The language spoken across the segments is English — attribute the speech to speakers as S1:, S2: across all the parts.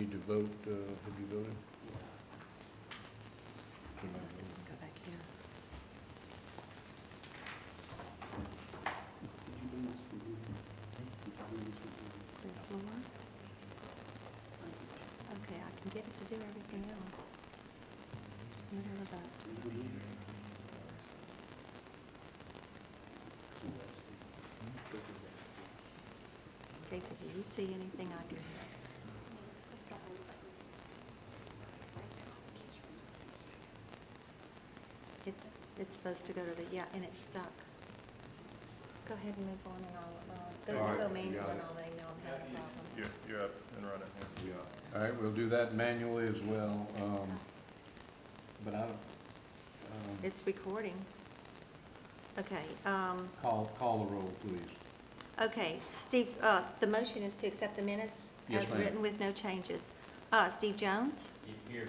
S1: need to vote, have you voted?
S2: Let's see, go back here. Clear floor. Okay, I can get it to do everything else. Middle of that. Casey, do you see anything I can? It's supposed to go to the, yeah, and it's stuck. Go ahead and move on and
S1: All right,
S2: go
S1: you
S2: manual
S1: got
S2: and
S1: it.
S2: I'll let you know I'm having a problem.
S3: You're up and running, yeah.
S1: All right, we'll do that manually as well, but I don't,
S2: It's recording. Okay,
S1: call the roll, please.
S2: okay, Steve, the motion is to accept the minutes
S1: Yes,
S2: as
S1: ma'am.
S2: written with no changes. Steve Jones?
S3: Here.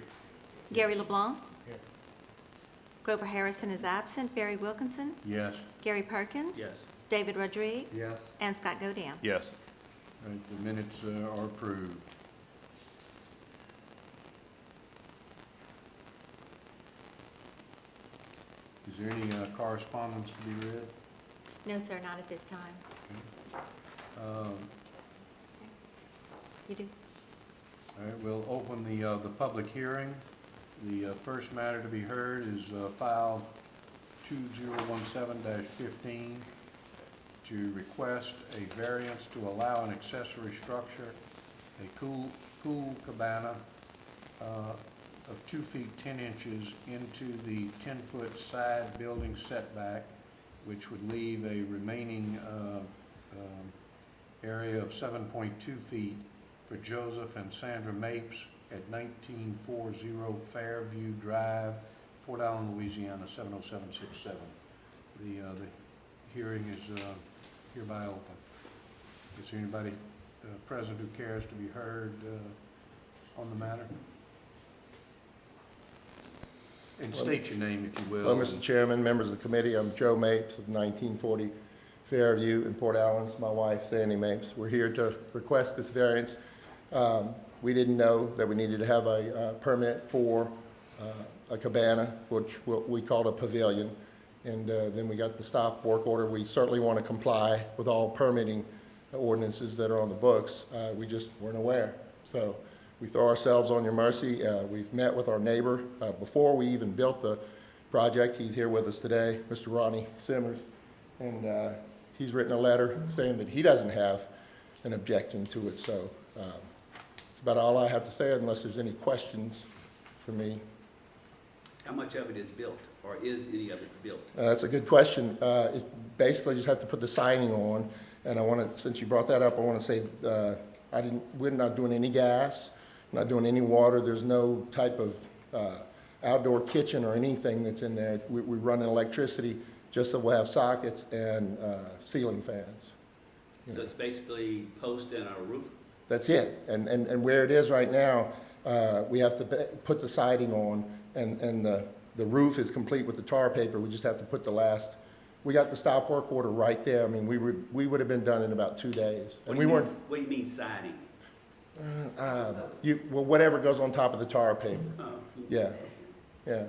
S2: Gary LeBlanc?
S3: Here.
S2: Grover Harrison is absent. Barry Wilkinson?
S1: Yes.
S2: Gary Perkins?
S3: Yes.
S2: David Rodriguez?
S4: Yes.
S2: And Scott Godin.
S3: Yes.
S1: All right, the minutes are approved. Is there any correspondence to be read?
S2: No, sir, not at this time.
S1: Um,
S2: You do?
S1: All right, we'll open the public hearing. The first matter to be heard is file 2017-15 to request a variance to allow an accessory structure, a pool cabana of 2 feet 10 inches into the 10-foot side building setback, which would leave a remaining area of 7.2 feet for Joseph and Sandra Mapes at 1940 Fairview Drive, Port Allen, Louisiana, 70767. The hearing is hereby open. Is there anybody present who cares to be heard on the matter? And state your name, if you will.
S4: Hello, Mr. Chairman, members of the committee. I'm Joe Mapes of 1940 Fairview in Port Allen. It's my wife, Sandy Mapes. We're here to request this variance. We didn't know that we needed to have a permit for a cabana, which we called a pavilion. And then we got the stop work order. We certainly want to comply with all permitting ordinances that are on the books. We just weren't aware. So we throw ourselves on your mercy. We've met with our neighbor before we even built the project. He's here with us today, Mr. Ronnie Simmers. And he's written a letter saying that he doesn't have an objection to it. So that's about all I have to say, unless there's any questions for me.
S5: How much of it is built, or is any of it built?
S4: That's a good question. It's basically just have to put the siding on. And I want to, since you brought that up, I want to say we're not doing any gas, not doing any water. There's no type of outdoor kitchen or anything that's in there. We run electricity just so we'll have sockets and ceiling fans.
S5: So it's basically post and a roof?
S4: That's it. And where it is right now, we have to put the siding on, and the roof is complete with the tar paper. We just have to put the last. We got the stop work order right there. I mean, we would have been done in about 2 days. And we weren't.
S5: What do you mean siding?
S4: Well, whatever goes on top of the tar paper.
S5: Oh,
S4: Yeah, yeah,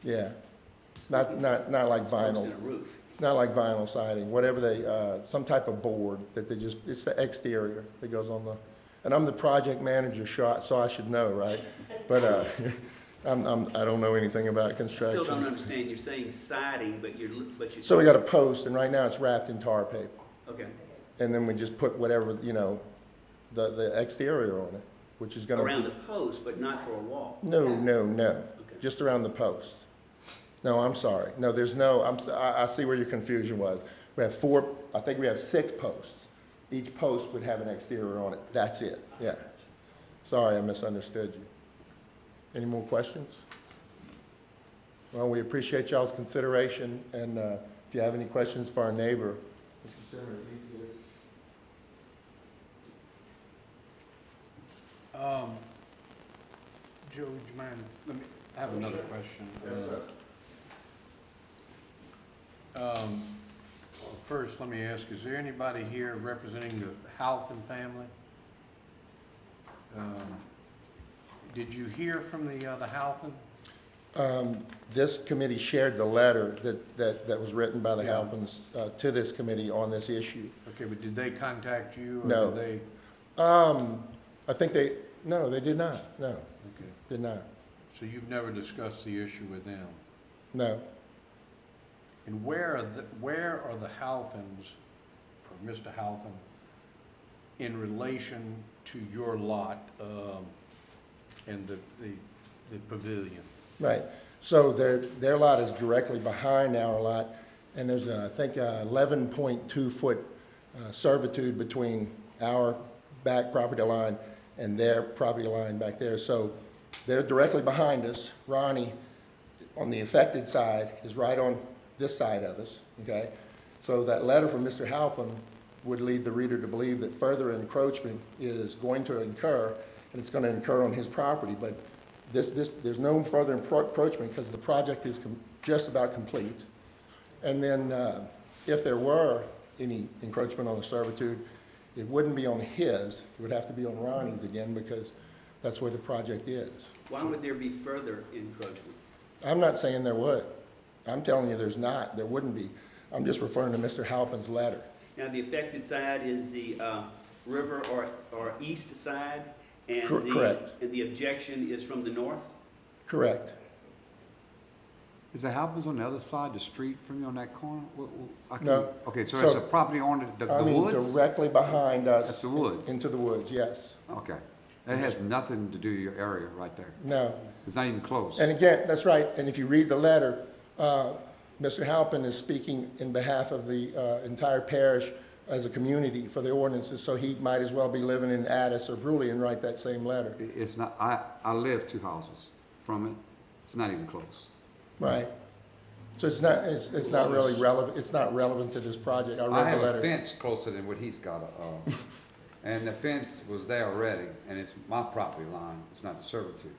S4: yeah. Not like
S5: post and
S4: vinyl,
S5: a roof.
S4: not like vinyl siding. Whatever they, some type of board that they just. It's the exterior that goes on the. And I'm the project manager, so I should know, right? But I don't know anything about
S5: I
S4: construction.
S5: still don't understand, you're saying siding, but you're.
S4: So we got a post, and right now it's wrapped in tar paper.
S5: Okay,
S4: And then we just put whatever, the exterior on it, which is gonna.
S5: around the post, but not for a wall.
S4: No,
S5: Okay.
S4: just around the post. No, I'm sorry. No, there's no, I see where your confusion was. We have I think we have 6 posts. Each post would have an exterior on it. That's it, yeah. Sorry, I misunderstood you. Any more questions? Well, we appreciate y'all's consideration, and if you have any questions for our neighbor, Mr. Simmers, he's here.
S1: Joe, would you mind, I have another question. First, let me ask, is there anybody here representing the Halfin family? Did you hear from the Halpin?
S4: This committee shared the letter that was written by the
S1: Yeah.
S4: Halpins to this committee on this issue.
S1: Okay, but did they contact you? Or
S4: No.
S1: did
S4: I think no, they did not, no,
S1: okay.
S4: did not,
S1: So you've never discussed the issue with them?
S4: no.
S1: And where are the Halpins, or Mr. Halpin, in relation to your lot, and the pavilion?
S4: Right, so their lot is directly behind our lot, and there's, I think, a 11.2-foot servitude between our back property line and their property line back there. So they're directly behind us. Ronnie, on the affected side, is right on this side of us, okay? So that letter from Mr. Halpin would lead the reader to believe that further encroachment is going to incur, and it's going to incur on his property. But there's no further encroachment because the project is just about complete. And then if there were any encroachment on the servitude, it wouldn't be on his, it would have to be on Ronnie's again because that's where the project is.
S5: Why would there be further encroachment?
S4: I'm not saying there would. I'm telling you there's not, there wouldn't be. I'm just referring to Mr. Halpin's letter.
S5: Now, the affected side is the river or east side? And
S4: Correct.
S5: And the objection is from the north?
S4: Correct.
S6: Is the Halpins on the other side of the street from you on that corner? I can't-
S4: No.
S6: Okay, so it's
S4: So-
S6: a property on the
S4: I mean,
S6: woods?
S4: directly behind us.
S6: That's the woods?
S4: Into the woods, yes.
S6: Okay. That has nothing to do with your area right there.
S4: No.
S6: It's not even close.
S4: And again, that's right, and if you read the letter, Mr. Halpin is speaking in behalf of the entire parish as a community for the ordinances, so he might as well be living in Addis or Bruley and write that same letter.
S6: It's not, I live 2 houses from it. It's not even close.
S4: Right. So it's not really relevant, it's not relevant to this project. I
S6: I
S4: read
S6: have
S4: the
S6: a
S4: letter.
S6: fence closer than what he's got, and the fence was there already, and it's my property line, it's not the servitude.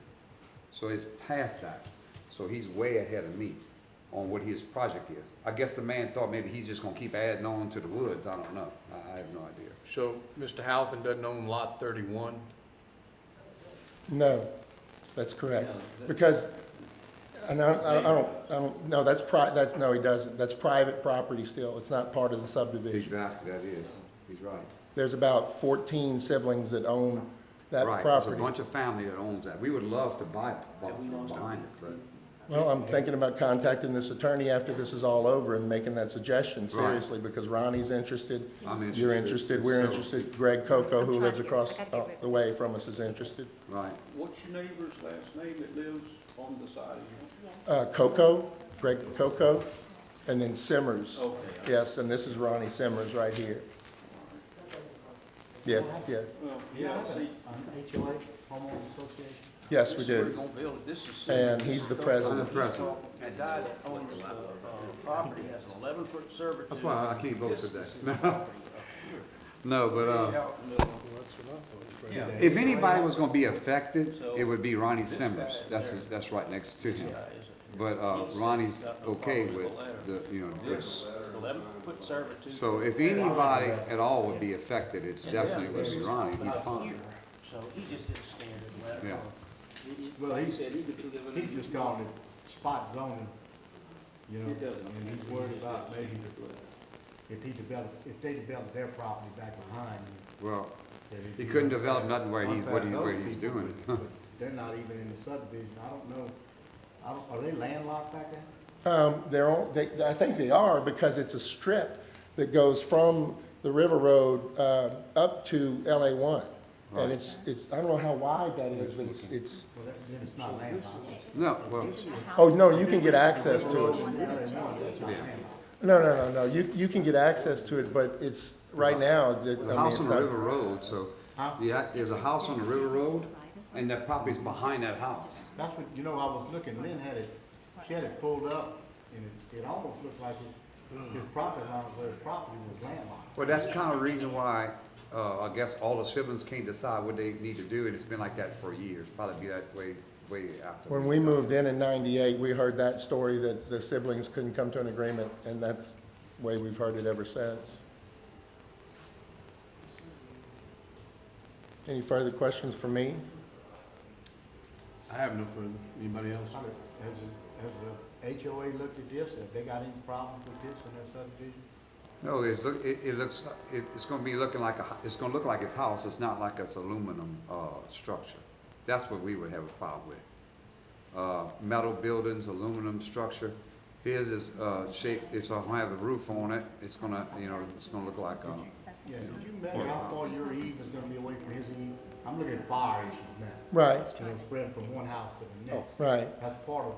S6: So it's past that, so he's way ahead of me on what his project is. I guess the man thought maybe he's just gonna keep adding on to the woods, I don't know, I have no idea.
S1: So Mr. Halpin doesn't own lot 31?
S4: No, that's correct. Because, and I don't, no, no, he doesn't. That's private property still. It's not part of the subdivision.
S6: Exactly, that is, he's right.
S4: There's about 14 siblings that own that
S6: Right, there's a
S4: property.
S6: bunch of family that owns that. We would love to buy behind it, but.
S4: Well, I'm thinking about contacting this attorney after this is all over and making that suggestion seriously, because Ronnie's interested,
S6: I'm
S4: you're
S6: interested,
S4: interested, we're
S6: so-
S4: interested, Greg Coco, who
S2: I'm
S4: lives
S2: trying to
S4: across
S2: get- I gotta get rid of
S4: the way from us, is interested.
S6: Right.
S3: What's your neighbor's last name that lives on the side of you?
S4: Coco, Greg Coco, and then Simmers.
S3: Okay.
S4: Yes, and this is Ronnie Simmers right here. Yeah, yeah,
S3: Well, yeah, see,
S7: HOA, homeowners association?
S4: yes, we
S3: this is where
S4: do.
S3: you're gonna build it, this is.
S4: And he's the
S6: I'm the
S4: president.
S6: president.
S7: The guy that owns the property has an 11-foot servitude.
S6: That's why I can't vote
S7: This
S6: today.
S7: is his property up here.
S6: No, but,
S3: Yeah.
S6: if anybody was gonna be affected, it would be Ronnie Simmers. That's right next to him. But, Ronnie's okay with the,
S7: This 11-foot servitude.
S6: so if anybody at all would be affected, it's definitely would be Ronnie. He's fine.
S7: So he just did a standard letter.
S6: Yeah.
S7: Well,
S3: Like
S7: he
S3: you said, he could live in.
S8: He's just calling it spot zoning, you know,
S3: It doesn't.
S8: and he's worried about maybe if they develop their property back behind.
S6: Well,
S8: that it'd
S6: he
S8: be-
S6: couldn't develop nothing where he's,
S8: Contract
S6: where
S8: those
S6: he's
S8: people,
S6: doing it.
S8: but they're not even in the subdivision, I don't know, are they landlocked back there?
S4: I think they are, because it's a strip that goes from the River Road up to LA1.
S6: Right.
S4: And it's, I don't know how wide that is, but it's,
S8: Well, then it's not landlocked.
S6: No, well,
S4: oh, no, you can get access to it.
S8: LA1, that's not landlocked.
S4: No, you can get access to it, but it's, right now,
S6: there's a
S4: I mean,
S6: house
S4: it's
S6: on the
S4: not.
S6: River Road, so,
S8: Huh?
S6: yeah, there's a house on the River Road, and that property's behind that house.
S8: That's what, you know, I was looking, Lynn she had it pulled up, and it almost looked like his property line, where his property was landlocked.
S6: Well, that's kind of the reason why, I guess all the siblings can't decide what they need to do, and it's been like that for years, probably be that way after.
S4: When we moved in '98, we heard that story that the siblings couldn't come to an agreement, and that's the way we've heard it ever since. Any further questions for me?
S1: I have no further. Anybody else?
S8: Has the HOA looked at this? Have they got any problems with this in their subdivision?
S6: No, it's gonna be looking like it's gonna look like his house, it's not like it's aluminum, structure. That's what we would have a problem with. Metal buildings, aluminum structure. His is, shaped, it's gonna have the roof on it, it's gonna, it's gonna look like,
S8: Yeah, did you measure how far your eave is gonna be away from his eave? I'm looking at fire issues now.
S4: Right,
S8: You know, spread from one house to the next.
S4: right.
S8: That's part of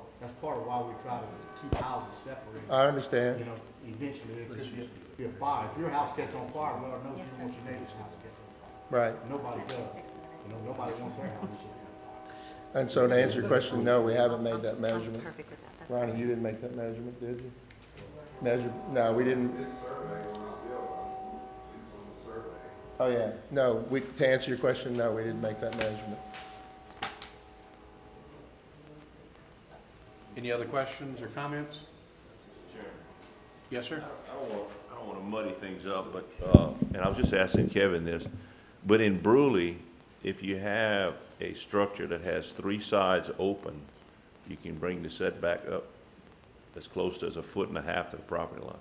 S8: why we try to keep houses separated.
S4: I understand.
S8: You know, eventually it could be a fire. If your house catches on fire, well, no, you don't want your neighbor's house to catch on fire.
S4: Right.
S8: Nobody does. You know, nobody wants their house to catch on fire.
S4: And so to answer your question, no, we haven't made that
S2: I'm
S4: measurement.
S2: perfect with that. That's
S4: Ronnie, you didn't make that measurement, did you? No, we didn't. Oh, yeah. No, to answer your question, no, we didn't make that measurement.
S1: Any other questions or comments? Yes, sir?
S9: I don't want to muddy things up, but, and I was just asking Kevin this, but in Brewley, if you have a structure that has 3 sides open, you can bring the setback up as close to as 1.5 feet to the property line.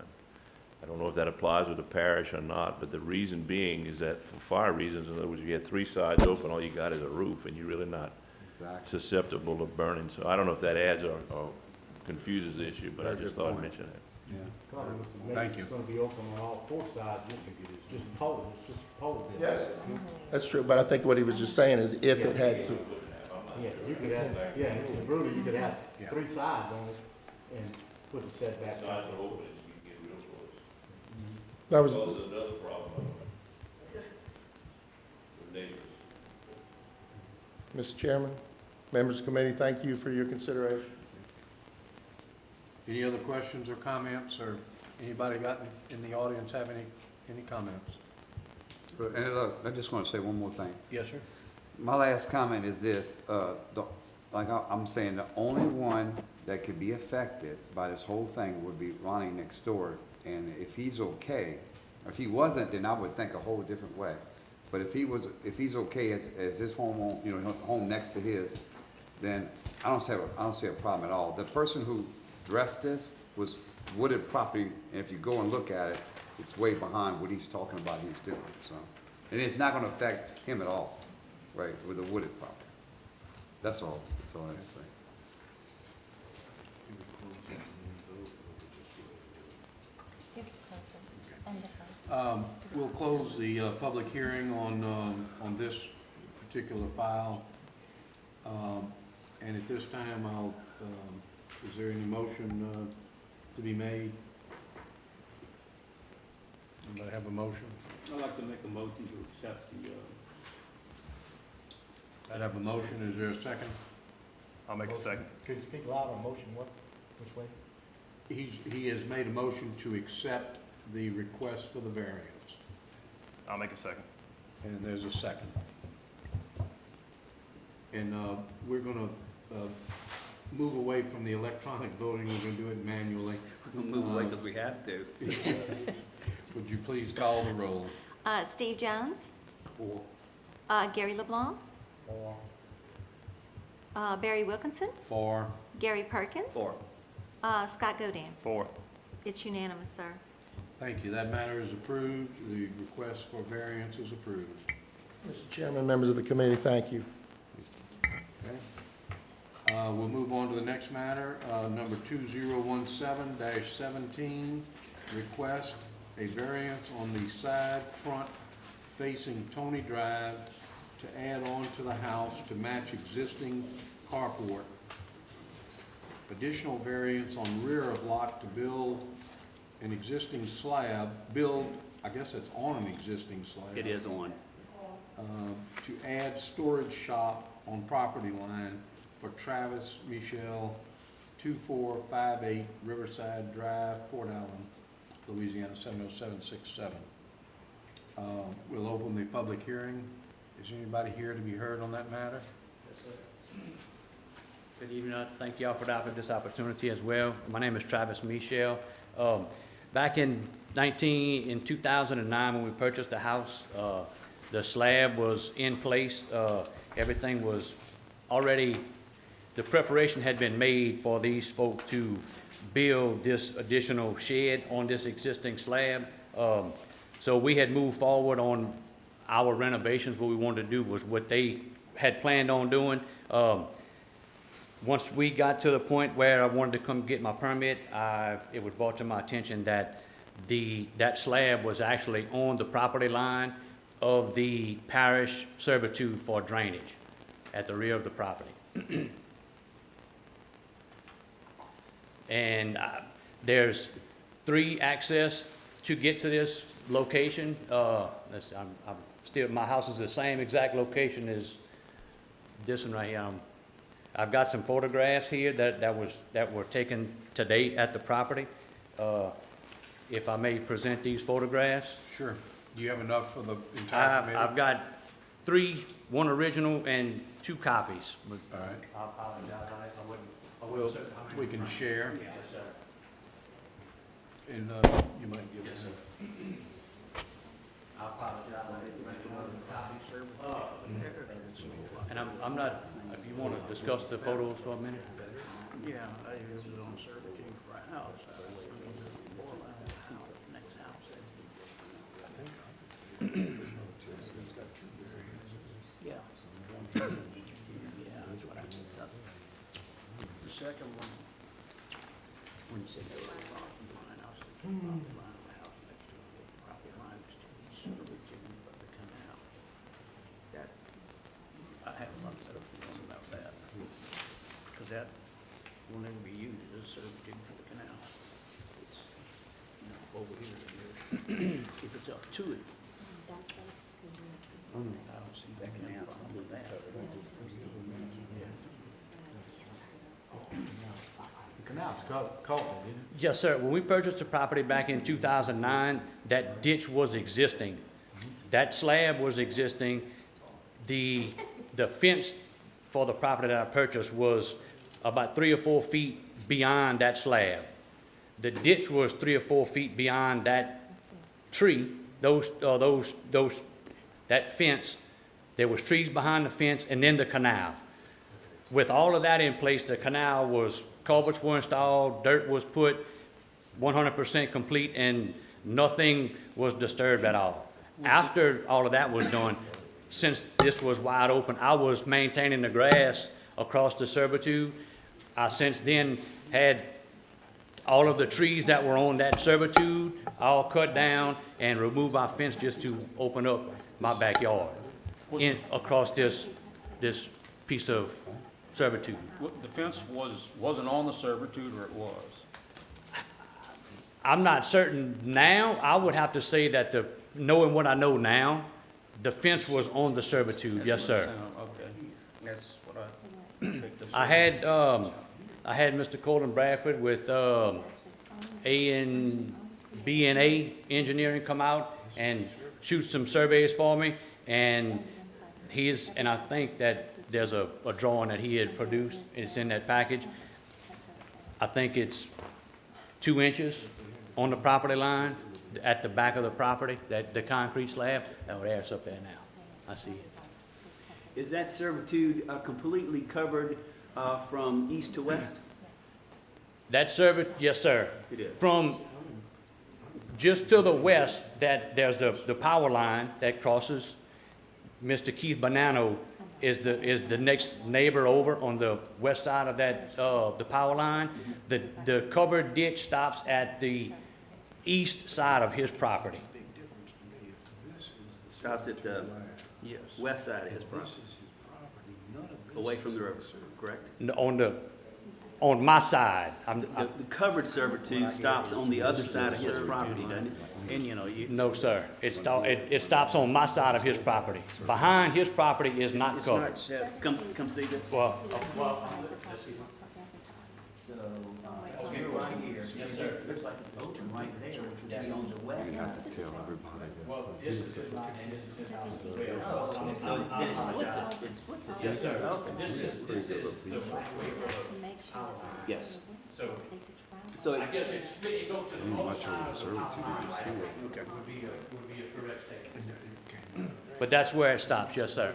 S9: I don't know if that applies with the parish or not, but the reason being is that for fire reasons, in other words, if you have 3 sides open, all you got is a roof, and you're really not
S6: exactly.
S9: susceptible to burning. So I don't know if that adds or confuses the issue, but I just thought I'd mention that.
S6: Yeah.
S8: Probably, Mr. Mayor,
S1: Thank you.
S8: It's gonna be open on all 4 sides, it's just pole, building.
S4: Yes. That's true, but I think what he was just saying is if it had to,
S8: Yeah, you could have, in Brewley, you could have
S1: Yeah.
S8: 3 sides on it and put the setback.
S9: Sides are open, you can get real close.
S4: that was,
S9: Causes another problem with neighbors.
S4: Mr. Chairman, members of the committee, thank you for your consideration.
S1: Any other questions or comments, or anybody in the audience have any comments?
S6: And look, I just want to say one more thing.
S1: Yes, sir?
S6: My last comment is this, I'm saying, the only one that could be affected by this whole thing would be Ronnie next door. And if he's okay, if he wasn't, then I would think a whole different way. But if he's okay as his home, home next to his, then I don't see a problem at all. The person who dressed this was wooded property, and if you go and look at it, it's way behind what he's talking about he's doing, so. And it's not gonna affect him at all, right, with the wooded property. That's all I have to say.
S1: We'll close the public hearing on this particular file. And at this time, is there any motion to be made? Anybody have a motion?
S3: I'd like to make a motion to accept the,
S1: I'd have a motion. Is there a second?
S7: I'll make a second.
S8: Could you speak loud on motion, which way?
S1: He has made a motion to accept the request for the variance.
S7: I'll make a second.
S1: And there's a second. And we're going to move away from the electronic voting. We're going to do it manually.
S5: We're gonna move away because we have to.
S1: Would you please call the roll?
S2: Steve Jones,
S1: 4.
S2: Gary LeBlanc, Barry Wilkinson,
S1: 4.
S2: Gary Perkins.
S5: 4.
S2: Scott Godin.
S7: 4.
S2: It's unanimous, sir.
S1: Thank you. That matter is approved. The request for variance is approved.
S4: Mr. Chairman, members of the committee, thank you.
S1: Okay. We'll move on to the next matter, number 2017-17, request a variance on the side front facing Tony Drive to add on to the house to match existing carport. Additional variance on rear of lot to build an existing slab, I guess it's on an existing slab.
S5: It is on.
S1: To add storage shop on property line for Travis Michelle, 2458 Riverside Drive, Port Allen, Louisiana 70767. We'll open the public hearing. Is anybody here to be heard on that matter?
S10: Good evening. Thank y'all for this opportunity as well. My name is Travis Michelle. Back in 2009, when we purchased the house, The slab was in place, everything was already, the preparation had been made for these folks to build this additional shed on this existing slab. So we had moved forward on our renovations. What we wanted to do was what they had planned on doing. Once we got to the point where I wanted to come get my permit, it was brought to my attention that that slab was actually on the property line of the parish servitude for drainage at the rear of the property. And there's 3 access to get to this location. I'm still, my house is the same exact location as this one right here. I've got some photographs here that were taken to date at the property. If I may present these photographs.
S1: Sure. Do you have enough for the entire committee?
S10: I've got 3, 1 original and 2 copies. But
S1: All right.
S10: I apologize, I
S1: Well,
S10: wasn't certain how
S1: we
S10: many.
S1: can share,
S10: Yes, sir.
S1: and you might give us
S10: I apologize, I didn't make another copy, sir. And I'm not, if you want to discuss the photos for a minute?
S7: Yeah, this is on servitude for a house. Next house. Yeah. Yeah, that's what I thought. The second one, when you said there was a property line, I was thinking property line of the house next to it, the property line is to the servitude of the canal. That, I have a lot of stuff about that, because that will never be used as a servitude for the canal. It's, you know, over here, if it's up to it, I don't see that canal problem with that.
S8: The canal's culverted, isn't it?
S10: Yes, sir. When we purchased the property back in 2009, that ditch was existing. That slab was existing. The fence for the property that I purchased was about 3 or 4 feet beyond that slab. The ditch was 3 or 4 feet beyond that tree, that fence. There was trees behind the fence and then the canal. With all of that in place, the canal culverts were installed, dirt was put, 100% complete, and nothing was disturbed at all. After all of that was done, since this was wide open, I was maintaining the grass across the servitude. I since then had all of the trees that were on that servitude all cut down and removed my fence just to open up my backyard across this piece of servitude.
S3: The fence wasn't on the servitude, or it was?
S10: I'm not certain now. I would have to say that knowing what I know now, the fence was on the servitude, yes, sir.
S3: Okay, that's what I picked up.
S10: I had Mr. Colin Bradford with A&B&A Engineering come out and shoot some surveys for me, and I think that there's a drawing that he had produced. It's in that package. I think it's 2 inches on the property line at the back of the property, the concrete slab. Oh, there's up there now. I see it.
S5: Is that servitude completely covered from east to west?
S10: That yes, sir.
S5: It is.
S10: From just to the west, there's the power line that crosses. Mr. Keith Bonanno is the next neighbor over on the west side of that the power line. The covered ditch stops at the east side of his property.
S5: Stops at the west side of his property, away from the river, correct?
S10: On my side.
S5: The covered servitude stops on the other side of his property, doesn't it?
S7: And, you know,
S10: No, sir. It stops on my side of his property. Behind his property is not
S7: it's
S10: covered.
S7: not set.
S5: Come see this.
S10: Well,
S5: So, okay, right here, yes, sir. Looks like the boat right there, which would be on the west side.
S10: well, this is his line and this is his house as well.
S5: So then it splits it, it splits it.
S10: Yes, sir.
S5: Okay.
S10: This is the
S5: Yes.
S10: So
S5: So,
S10: I guess it's split, you go to the north side of the house line, would be a correct statement. But that's where it stops, yes, sir.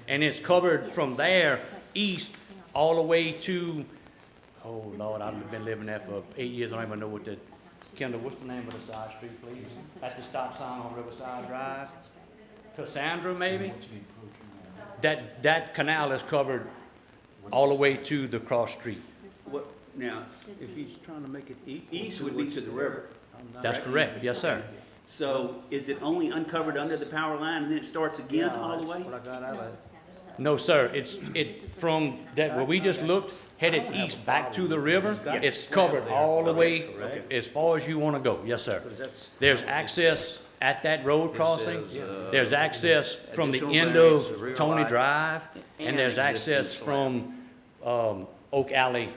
S10: And it's covered from there east all the way to, oh Lord, I've been living there for 8 years, I don't even know what the, Kendall, what's the name of the side street, please? At the stop sign on Riverside Drive? Cassandra, maybe? That canal is covered all the way to the cross street.
S5: What, now,
S7: If he's trying to make it
S5: east would be to the river.
S10: That's correct, yes, sir.
S5: So is it only uncovered under the power line and then it starts again all the way?
S7: What I got out of it.
S10: No, sir, it's from that, where we just looked, headed east back to the river, it's covered all the way as far as you wanna go, yes, sir. There's access at that road crossing, there's access from the end of Tony Drive, and there's access from, Oak Alley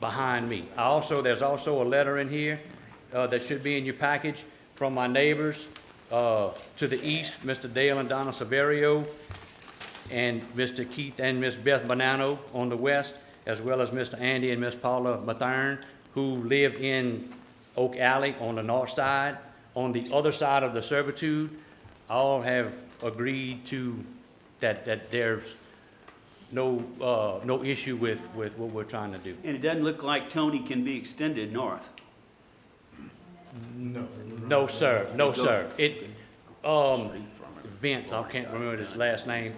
S10: behind me. There's also a letter in here, that should be in your package from my neighbors, to the east, Mr. Dale and Donna Severio, and Mr. Keith and Miss Beth Bonanno on the west, as well as Mr. Andy and Miss Paula Mathern, who live in Oak Alley on the north side. On the other side of the servitude, all have agreed to that there's no issue with what we're trying to do.
S5: And it doesn't look like Tony can be extended north.
S10: No, sir, no, sir. Vince, I can't remember his last name.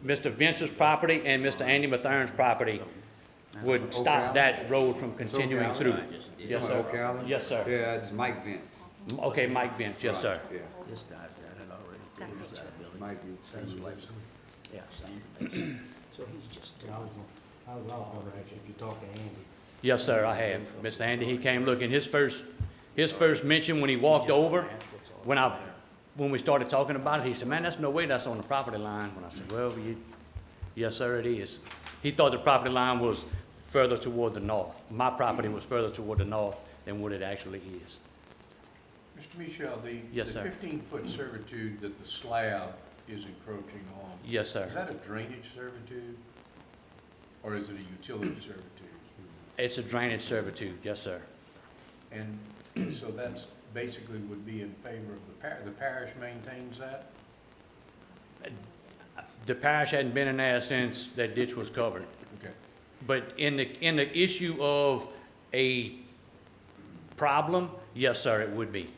S10: Mr. Vince's property and Mr. Andy Mathern's property would stop that road from continuing through. Yes, sir.
S6: Oak Alley?
S10: Yes, sir.
S6: Yeah, it's Mike Vince.
S10: Okay, Mike Vince, yes, sir.
S6: Yeah,
S7: This guy's got it already.
S2: Got
S7: There's that building.
S6: Mike Vince.
S7: Yeah, same place. So he's just.
S8: I was gonna ask you if you talked to Andy.
S10: Yes, sir, I have. Mr. Andy, he came looking, his first mention when he walked over, when we started talking about it, he said, man, there's no way that's on the property line. When I said, well, yes, sir, it is. He thought the property line was further toward the north. My property was further toward the north than what it actually is.
S1: Mr. Michelle, the
S10: Yes, sir.
S1: 15-foot servitude that the slab is encroaching on,
S10: Yes, sir.
S1: is that a drainage servitude? Or is it a utility servitude?
S10: It's a drainage servitude, yes, sir.
S1: And so that's basically would be in favor of the parish maintains that?
S10: The parish hadn't been in there since that ditch was covered.
S1: Okay.
S10: But in the issue of a problem, yes, sir, it would be.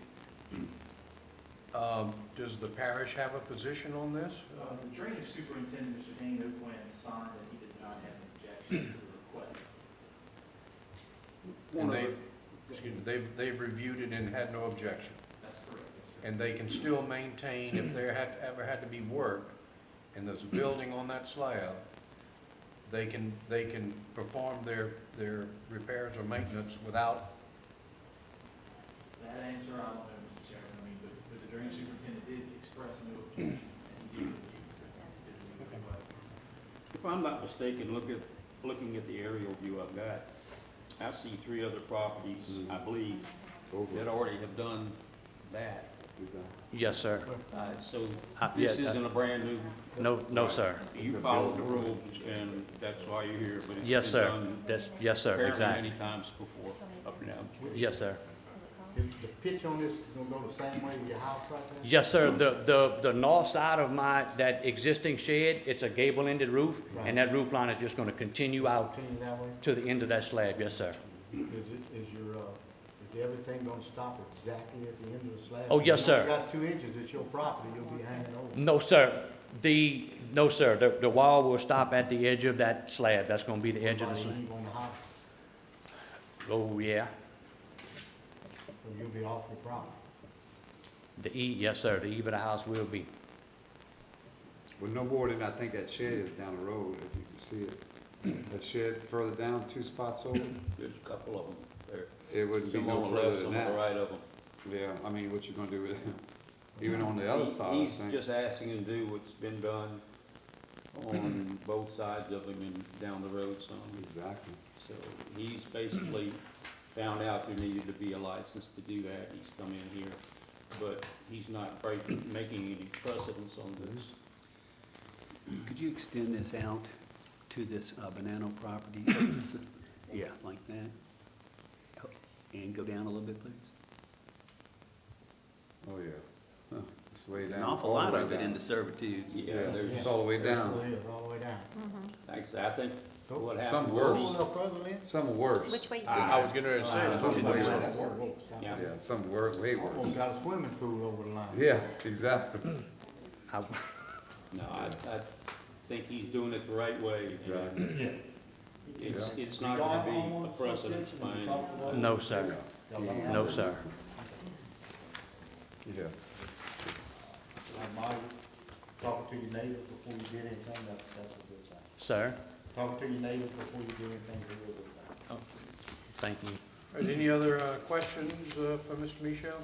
S1: Does the parish have a position on this?
S11: The drainage superintendent, Mr. Dane O'Quinn, signed that he does not have an objection to the request.
S1: And they've reviewed it and had no objection.
S11: That's correct, yes, sir.
S1: And they can still maintain, if there ever had to be work, and there's a building on that slab, they can perform their repairs or maintenance without.
S11: That answer, I don't know, Mr. Chairman, I mean, but the drainage superintendent did express no objection, and he did review the request.
S3: If I'm not mistaken, looking at the aerial view I've got, I see 3 other properties, I believe, that already have done that.
S10: Yes, sir.
S3: So
S10: Yeah,
S3: this isn't a brand new.
S10: No, sir.
S3: You followed the rules, and that's why you're here, but it's
S10: Yes,
S3: been
S10: sir.
S3: done
S10: Yes, sir,
S3: apparently
S10: exactly.
S3: many times before, up and down.
S10: Yes, sir.
S8: Is the pitch on this gonna go the same way with your house right there?
S10: Yes, sir. The north side of that existing shed, it's a gable-ended roof, and that roof line is just gonna continue out
S8: Continue that way?
S10: to the end of that slab, yes, sir.
S8: Is everything gonna stop exactly at the end of the slab?
S10: Oh, yes, sir.
S8: If you got 2 inches, it's your property, you'll be hanging over.
S10: No, sir. No, sir. The wall will stop at the edge of that slab. That's gonna be the edge of the slab.
S8: Somebody leave on the house,
S10: Oh, yeah.
S8: so you'll be off your property.
S10: Yes, sir. The eve of the house will be.
S6: Well, no more than I think that shed is down the road, if you can see it. That shed further down, 2 spots over,
S3: There's a couple of them there.
S6: it wouldn't be
S3: Some
S6: no
S3: on the
S6: further
S3: left,
S6: than
S3: some on the
S6: that.
S3: right of them.
S6: Yeah, I mean, what you gonna do with it? Even on the other side, I
S3: He's
S6: think.
S3: just asking to do what's been done on both sides of him and down the road some.
S6: Exactly.
S3: So he's basically found out there needed to be a license to do that. He's come in here, but he's not making any precedence on this.
S7: Could you extend this out to this Bonanno property? Yeah, like that. And go down a little bit, please.
S6: Oh, yeah. Huh. It's way
S5: An
S6: down.
S5: awful
S6: all the
S5: lot
S6: way
S5: of it
S6: down.
S5: into servitude.
S3: Yeah,
S6: Yeah, it's all the way
S8: That's
S6: down.
S8: what it is, all the way down.
S3: thanks, I think what
S6: Some
S3: happened
S8: Go
S6: worse.
S8: a
S3: was,
S8: little further, Lynn.
S6: Some are worse.
S2: Which way?
S1: I was getting ready to say,
S6: Some
S1: some
S6: way
S1: way
S6: worse.
S3: yeah.
S6: Yeah, some worse, way worse.
S8: Almost got a swimming pool over the line.
S6: Yeah, exactly.
S10: I-
S3: No, I think he's doing it the right way.
S6: Exactly.
S8: Yeah.
S3: It's not gonna be a precedence by any.
S10: No, sir. No, sir.
S6: Yeah.
S8: Marty, talking to your neighbors before you did anything, that's a good thing.
S10: Sir,
S8: Talking to your neighbors before you do anything is a real good thing.
S10: thank you.
S1: All right, any other questions for Mr. Michel?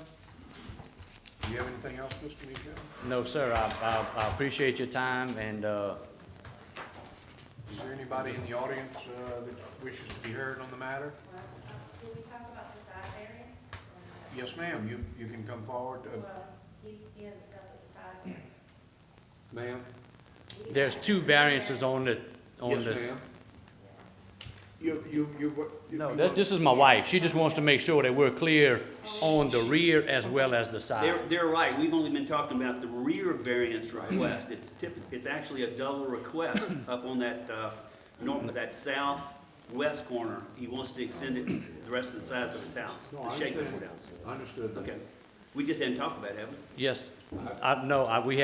S1: Do you have anything else, Mr. Michel?
S10: No, sir, I appreciate your time, and,
S1: Is there anybody in the audience that wishes to be heard on the matter?
S12: Will we talk about the side variance?
S1: Yes, ma'am, you can come forward.
S12: Well, he has stuff at the side variance.
S1: Ma'am?
S10: there's two variances on the,
S1: Yes, ma'am.
S10: No, this is my wife. She just wants to make sure that we're clear on the rear as well as the
S5: They're,
S10: side.
S5: they're right, we've only been talking about the rear variance request. It's actually a double request up on that, that southwest corner. He wants to extend it the rest of the size of his house,
S1: No,
S5: the
S1: I
S5: shape of his
S1: understand.
S5: house.
S1: Understood that.
S5: Okay, we just hadn't talked about it, have we?
S10: Yes, we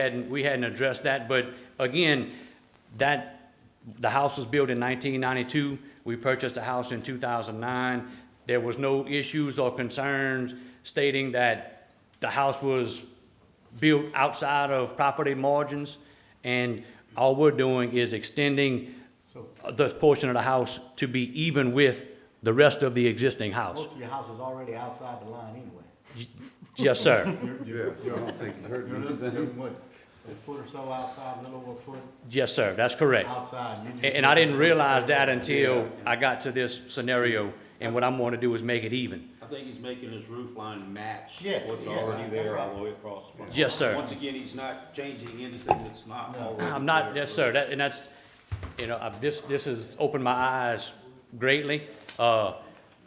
S10: hadn't addressed that, but again, the house was built in 1992. We purchased the house in 2009. There was no issues or concerns stating that the house was built outside of property margins. And all we're doing is extending the portion of the house to be even with the rest of the existing house.
S8: Most of your house is already outside the line anyway.
S10: Yes, sir.
S6: Yes, I don't think it's hurt
S8: You're
S6: anything.
S8: looking, what, a foot or so outside, a little over a foot
S10: Yes, sir, that's correct.
S8: outside. You just
S10: And I didn't
S8: looking-
S10: realize that until I got to this scenario, and what I'm going to do is make it even.
S3: I think he's making his roof line match
S8: Yeah,
S3: what's
S8: yeah,
S3: already
S8: that's
S3: there
S8: right.
S3: all the way across. the front.
S10: Yes, sir.
S3: Once again, he's not changing anything that's not
S8: No.
S3: already.
S10: I'm not,
S3: there.
S10: yes, sir, and that's, this has opened my eyes greatly.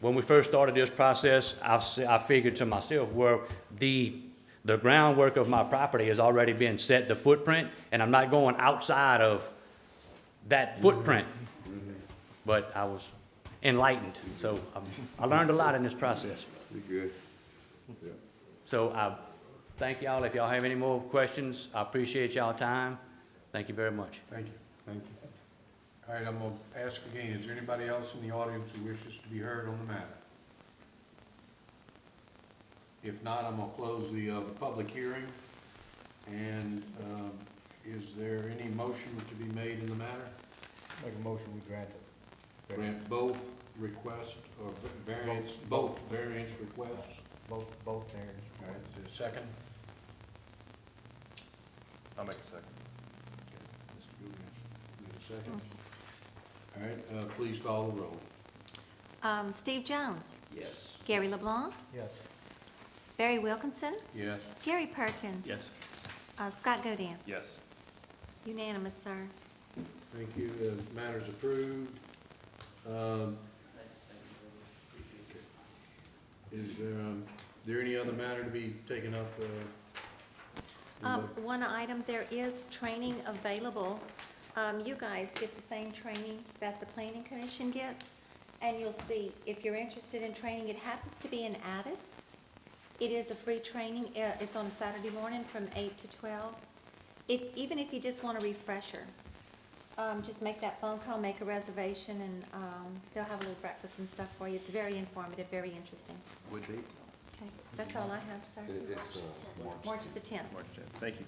S10: When we first started this process, I figured to myself, well, the groundwork of my property has already been set, the footprint, and I'm not going outside of that footprint. But I was enlightened, so I learned a lot in this process.
S6: You're good. Yeah.
S10: So I thank y'all. If y'all have any more questions, I appreciate y'all time. Thank you very much.
S1: Thank you. Thank you. All right, I'm gonna ask again, is there anybody else in the audience who wishes to be heard on the matter? If not, I'm gonna close the public hearing. And, is there any motion to be made in the matter?
S8: Make a motion, we grant it.
S1: Grant both requests, or variance, both variance requests?
S8: Both there.
S1: All right, is there a second?
S11: I'll make a second.
S1: Mr. Goulias, need a second? All right, please call the roll.
S2: Steve Jones,
S5: Yes.
S2: Gary LeBlanc,
S8: Yes.
S2: Barry Wilkinson,
S1: Yes.
S2: Gary Perkins.
S5: Yes.
S2: Scott Godin.
S11: Yes.
S2: Unanimous, sir.
S1: Thank you, the matter's approved. Is there any other matter to be taken up?
S2: One item, there is training available. You guys get the same training that the planning commission gets, and you'll see, if you're interested in training, it happens to be in Addis. It is a free training, it's on a Saturday morning from 8 to 12. Even if you just want a refresher, just make that phone call, make a reservation, and they'll have a little breakfast and stuff for you. It's very informative, very interesting.
S6: What date?
S2: Okay, that's all I have, sir.
S6: It's
S2: March the 10th.
S11: Thank you.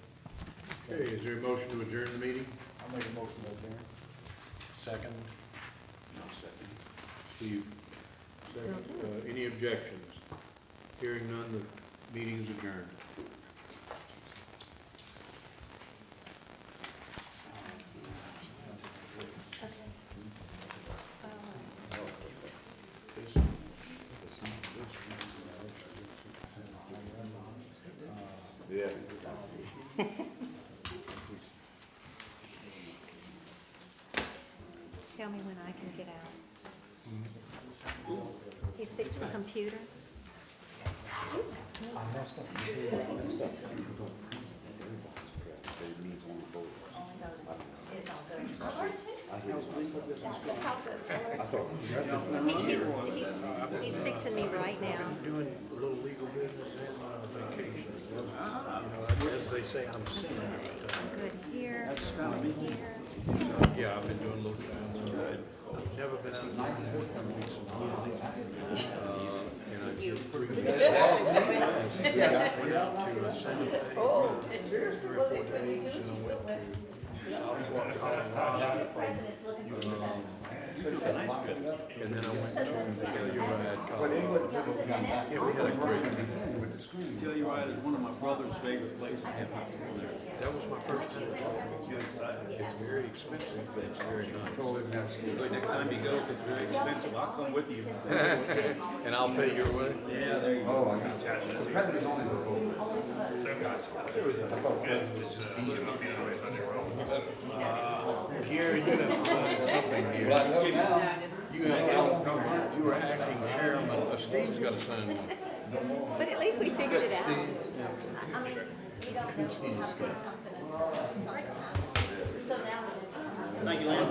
S1: Okay, is there a motion to adjourn the meeting?
S8: I'll make a motion to adjourn.
S1: Second?
S3: No, second.
S1: Steve? Second.
S2: Will do.
S1: Any objections? Hearing none, the meeting is adjourned.
S9: Yeah.
S2: Tell me when I can get out. He's fixing the computer.
S6: He's on the board.
S2: It's all good. Or two.
S6: I hear this myself.
S2: It's all good.
S6: I thought,
S2: He's fixing me right now.
S1: Doing a little legal business and on vacation. You know, as they say, I'm seeing it.
S2: I'm good here, I'm here.
S1: Yeah, I've been doing a little bit. Never been out of
S6: nice system.
S1: and I feel pretty good.
S6: Yeah.
S1: Went out to Santa Fe.
S2: Oh, seriously? Well, it's when you do, you will win.
S1: Southport, Colorado.
S2: The president's looking for you.
S1: And then I went to Telluride, Colorado. Yeah, we had a great time.
S3: Telluride is one of my brother's favorite places.
S1: That was my first time. It's very expensive, but it's very nice.
S3: But next time you go, if it's very expensive, I'll come with you.
S1: And I'll pay your way.
S3: Yeah, there you go.
S6: Oh, I got you. The president's only before. I thought the president was just
S1: Gary, you have done something here.
S6: Well, I know now.
S1: You were acting chairman. Steve's got to sign one.
S2: But at least we figured it out. I mean, you don't know how to fix something until something happens. So now.
S5: Thank you, Lynn.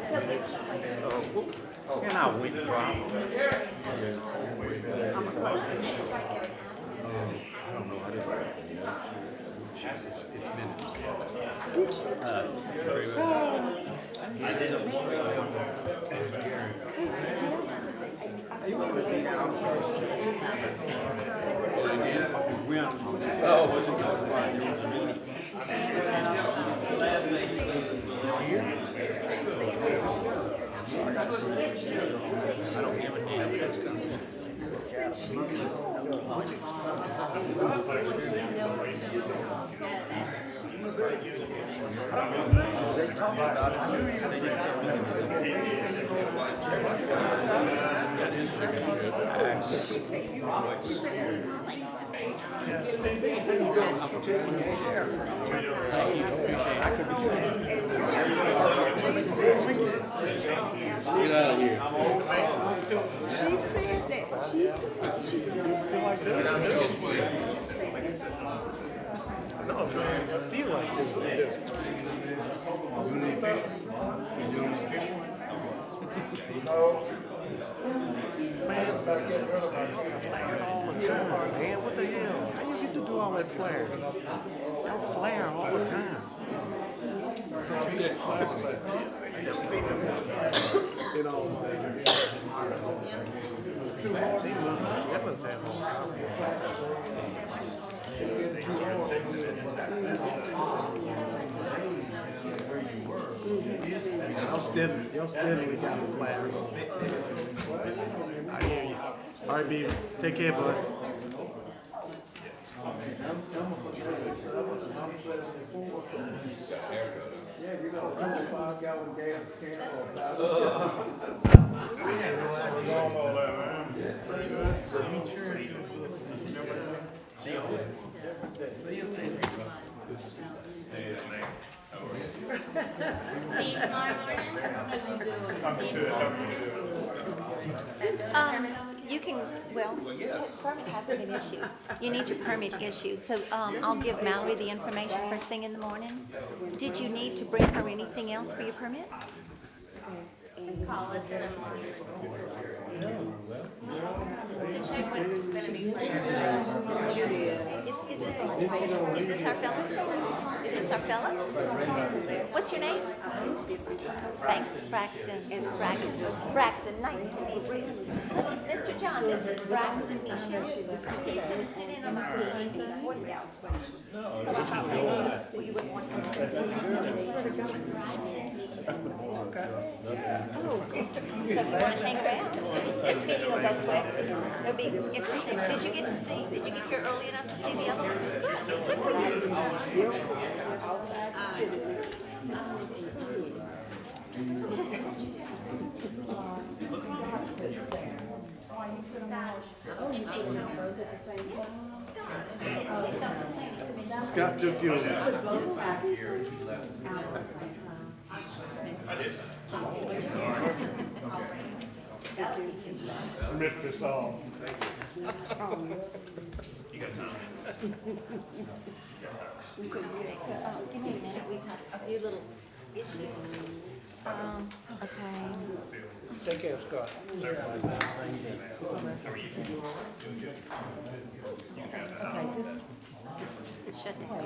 S2: He'll give us some way to do it.
S7: And I went from.
S2: And it's right there in Addis.
S1: I don't know. I didn't write it yet. It's minutes. Get out of here.
S2: She said that, she said.
S7: No, I'm saying, I feel like this. Man, flaring all the time, man. What the hell? How you get to do all that flare? Y'all flare all the time. You know, that must have Y'all steadily got the flare. I hear you. All right, baby. Take care, bud.
S12: See you tomorrow morning? See you tomorrow morning?
S2: You can, well, the permit hasn't been issued. You need your permit issued, so, I'll give Mallory the information first thing in the morning. Did you need to bring her anything else for your permit?
S12: Just call us in the morning. The check was gonna be cleared this year.
S2: Is this our fella? Is this our fella? What's your name? Braxton. Braxton, nice to meet you. Mr. John, this is Braxton Misha. He's gonna sit in on the meeting, he's Boy Scouts. So I thought maybe you would want him to sit in. Braxton Misha. So if you wanna hang around, this meeting will go quick. It'll be interesting. Did you get here early enough to see the other one? Good for you.
S7: Scott took you. Mr. Saul.
S11: You got time?
S2: Okay, give me a minute, we have a few little issues. Okay.
S1: Take care, Scott.
S2: Shut down.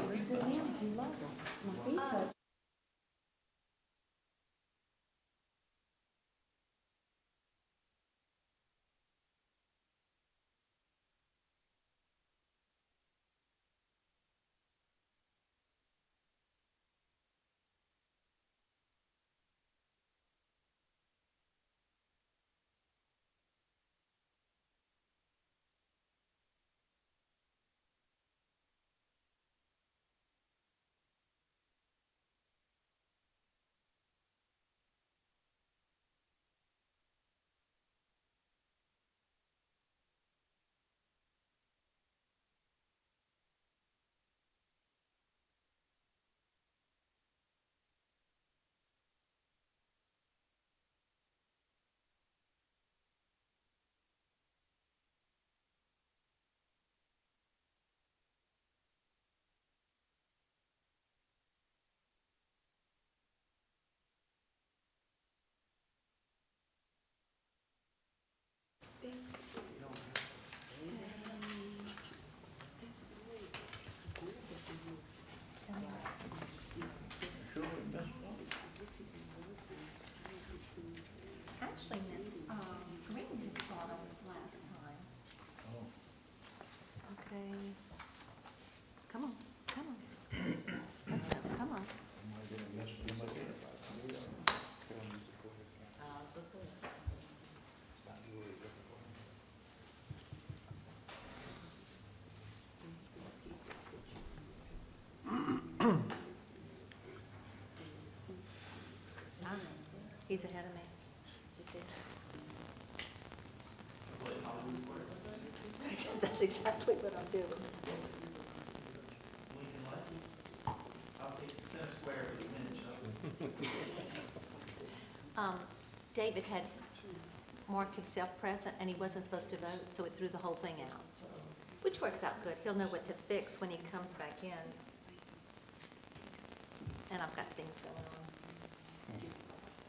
S2: Actually, Miss, Green brought us last time. Okay. Come on, come on. Let's go, come on. He's ahead of me. You see? That's exactly what I'm doing. David had marked himself present and he wasn't supposed to vote, so it threw the whole thing out, which works out good. He'll know what to fix when he comes back in. And I've got things going on.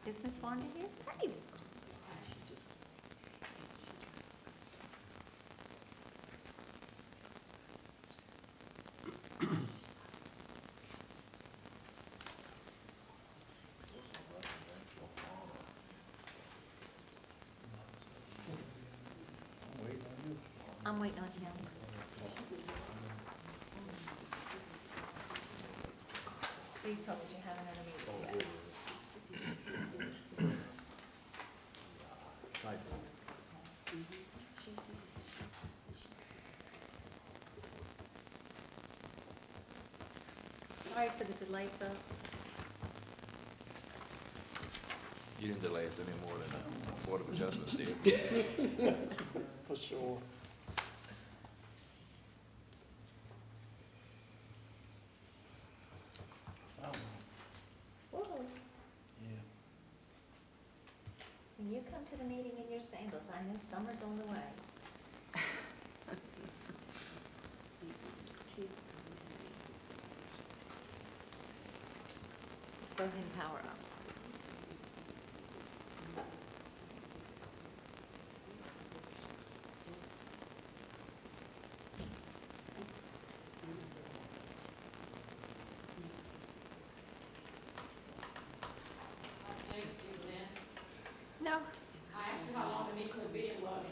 S2: Is Miss Wanda here? Hey. I'm waiting on him. Please hold your hand under me. Yes. Sorry for the delay, folks.
S9: You didn't delay us any more than the Board of Adjustments did.
S1: For sure.
S2: Whoa. When you come to the meeting in your sandals, I know summer's on the way. Go ahead and power up. No. I asked you how long the meeting would be, it was.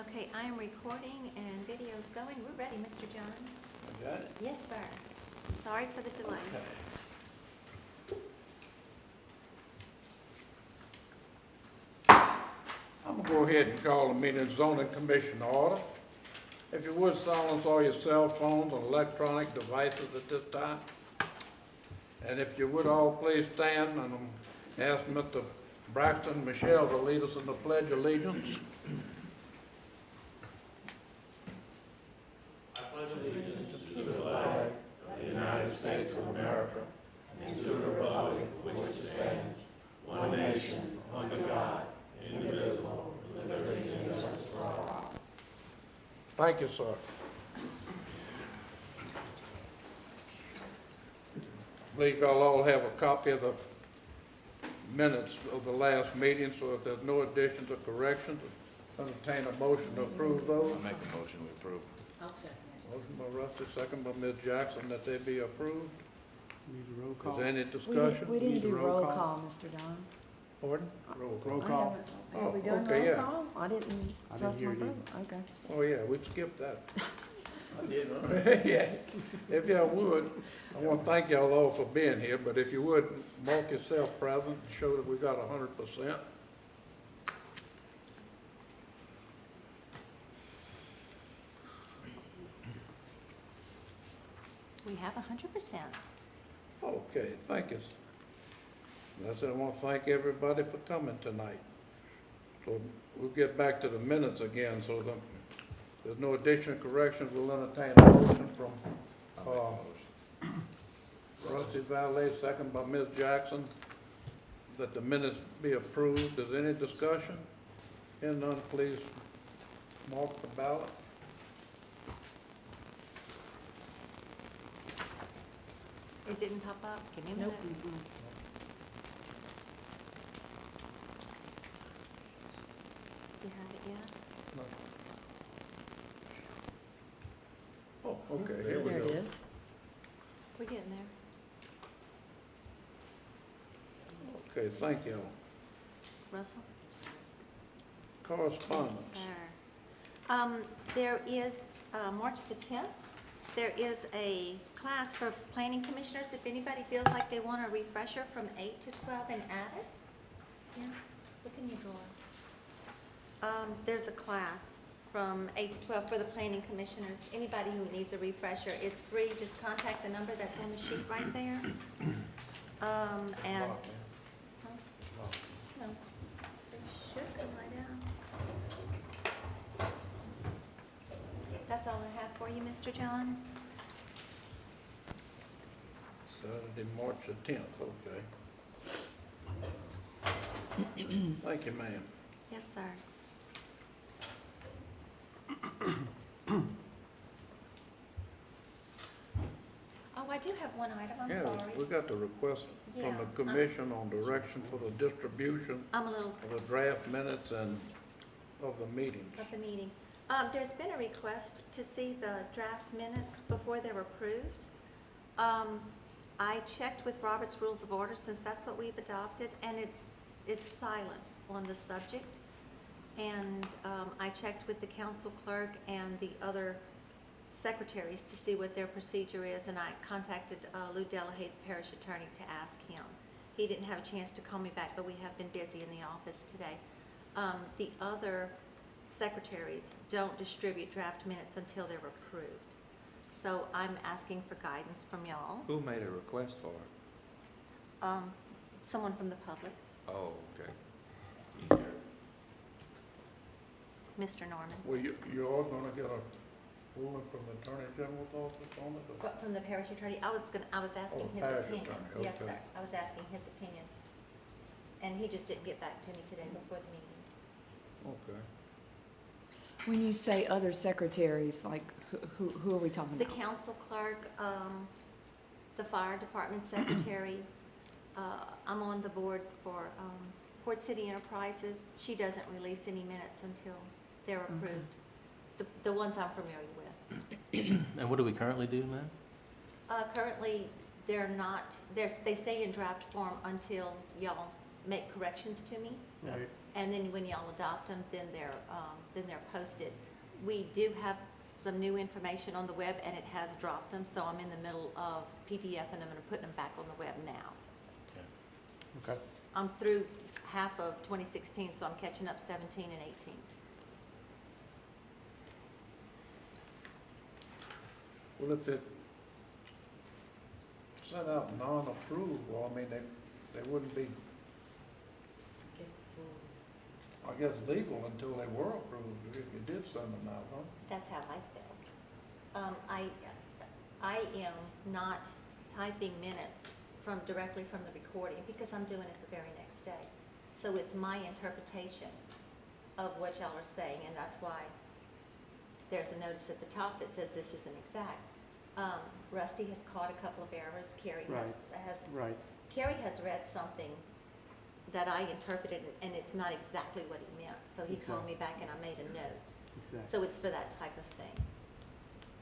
S2: Okay, I am recording and video's going. We're ready, Mr. John.
S1: I got it.
S2: Yes, sir. Sorry for the delay.
S13: I'm gonna go ahead and call the meeting of zoning commission to order. If you would silence all your cell phones and electronic devices at this time. And if you would all please stand, and ask Mr. Braxton Michelle to lead us in the Pledge of Allegiance.
S14: United States of America
S13: Thank you, sir. Believe y'all all have a copy of the minutes of the last meeting, so if there's no additions or corrections, entertain a motion to approve those.
S11: Make a motion, we approve.
S12: I'll second
S13: Motion by Rusty, second by Ms. Jackson, that they be approved.
S1: Need a roll
S13: Is
S1: call?
S13: there any
S12: We
S13: discussion?
S12: didn't
S1: Need a
S12: do
S1: roll
S12: roll
S1: call?
S12: call, Mr. Don.
S13: Pardon?
S1: Roll
S12: I
S1: call.
S12: haven't- Have we
S13: Oh,
S12: done
S13: okay,
S12: roll
S13: yeah.
S12: call? I didn't
S1: I didn't
S12: trust
S1: hear
S12: my
S1: it
S12: brother. Okay.
S13: Oh, yeah, we skipped that.
S8: I did, huh?
S13: Yeah, if y'all would, I want to thank y'all all for being here, but if you would, mark yourself present, show that we got 100%.
S2: We have 100%.
S13: Okay, thank you. That's it, I want to thank everybody for coming tonight. So we'll get back to the minutes again, so there's no additional corrections, we'll entertain a motion from, Rusty Valley, second by Ms. Jackson, that the minutes be approved. Is there any discussion? Hearing none, please mark the ballot.
S2: It didn't pop up? Give me a minute. Do you have it yet?
S13: Oh, okay, here we
S12: There
S13: go.
S12: it is.
S2: We're getting there.
S13: Okay, thank you.
S2: Russell?
S13: Correspondence.
S2: Sir. There is, March the 10th, there is a class for planning commissioners. If anybody feels like they want a refresher from 8 to 12 in Addis. Yeah, look in your drawer. There's a class from 8 to 12 for the planning commissioners. Anybody who needs a refresher, it's free. Just contact the number that's on the sheet right there. And, huh? No, it should come right out. That's all I have for you, Mr. John.
S13: Saturday, March the 10th, okay. Thank you, ma'am.
S2: Yes, sir. Oh, I do have one item, I'm
S13: Yeah,
S2: sorry.
S13: we got the request from
S2: Yeah,
S13: the commission on direction for the distribution
S2: I'm a little
S13: of the draft minutes and of the meetings.
S2: of the meeting. There's been a request to see the draft minutes before they're approved. I checked with Robert's Rules of Order, since that's what we've adopted, and it's silent on the subject. And I checked with the council clerk and the other secretaries to see what their procedure is, and I contacted Lou Delahaye, the parish attorney, to ask him. He didn't have a chance to call me back, but we have been busy in the office today. The other secretaries don't distribute draft minutes until they're approved. So I'm asking for guidance from y'all.
S11: Who made a request for it?
S2: Someone from the public,
S11: Oh, okay.
S2: Mr. Norman.
S13: Well, you all gonna get a ruling from the Attorney General's office on it? or-
S2: From the parish attorney, I was asking
S13: Oh,
S2: his
S13: parish
S2: opinion.
S13: attorney,
S2: Yes,
S13: okay.
S2: sir, I was asking his opinion. And he just didn't get back to me today before the meeting.
S13: Okay.
S12: When you say other secretaries, like, who are we talking
S2: The
S12: about?
S2: council clerk, the fire department secretary, I'm on the board for Port City Enterprises. She doesn't release any minutes until they're
S12: Okay.
S2: approved, the ones I'm familiar with.
S14: And what do we currently do, ma'am?
S2: Currently, they're not, they stay in draft form until y'all make corrections to me.
S14: Right.
S2: And then when y'all adopt them, then they're posted. We do have some new information on the web, and it has dropped them, so I'm in the middle of PDF, and I'm gonna put them back on the web now.
S14: Okay.
S2: I'm through half of 2016, so I'm catching up 17 and 18.
S13: Well, if it sent out non-approved, well, I mean, they wouldn't be, I guess, legal until they were approved, if you did send them out, huh?
S2: That's how I felt. I am not typing minutes directly from the recording, because I'm doing it the very next day. So it's my interpretation of what y'all are saying, and that's why there's a notice at the top that says this isn't exact. Rusty has caught a couple of errors, Carrie
S7: Right.
S2: Carrie has read something that I interpreted, and it's not exactly what he meant, so he called me back and I made a note.
S7: Exactly.
S2: So it's for that type of thing.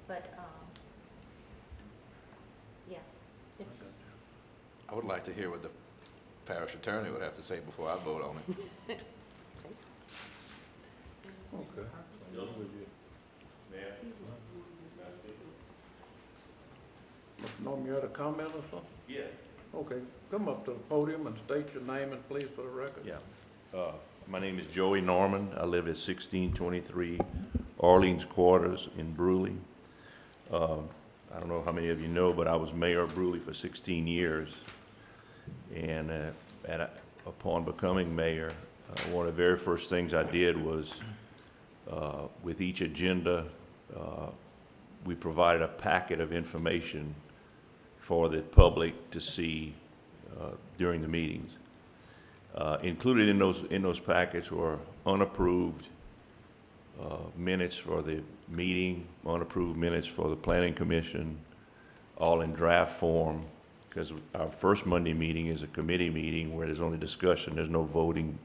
S2: But, yeah, it's,
S15: I would like to hear what the parish attorney would have to say before I vote on it.
S13: Okay. Mr. Norman, you had a comment or something?
S9: Yeah.
S13: Okay, come up to the podium and state your name and please for the record.
S9: Yeah. My name is Joey Norman. I live at 1623 Orleans Quarters in Brewley. I don't know how many of you know, but I was mayor of Brewley for 16 years. And upon becoming mayor, one of the very first things I did was, with each agenda, we provided a packet of information for the public to see during the meetings. Included in those packets were unapproved minutes for the meeting, unapproved minutes for the planning commission, all in draft form, because our first Monday meeting is a committee meeting where there's only discussion, there's no voting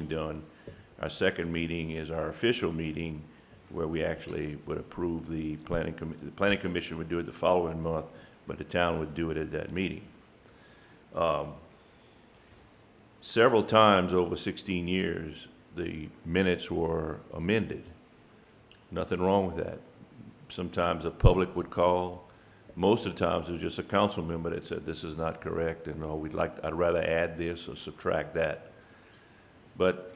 S9: done. Our second meeting is our official meeting where we actually would approve the planning commission would do it the following month, but the town would do it at that meeting. Several times over 16 years, the minutes were amended. Nothing wrong with that. Sometimes the public would call. Most of the times it was just a council member that said, this is not correct, and I'd rather add this or subtract that. But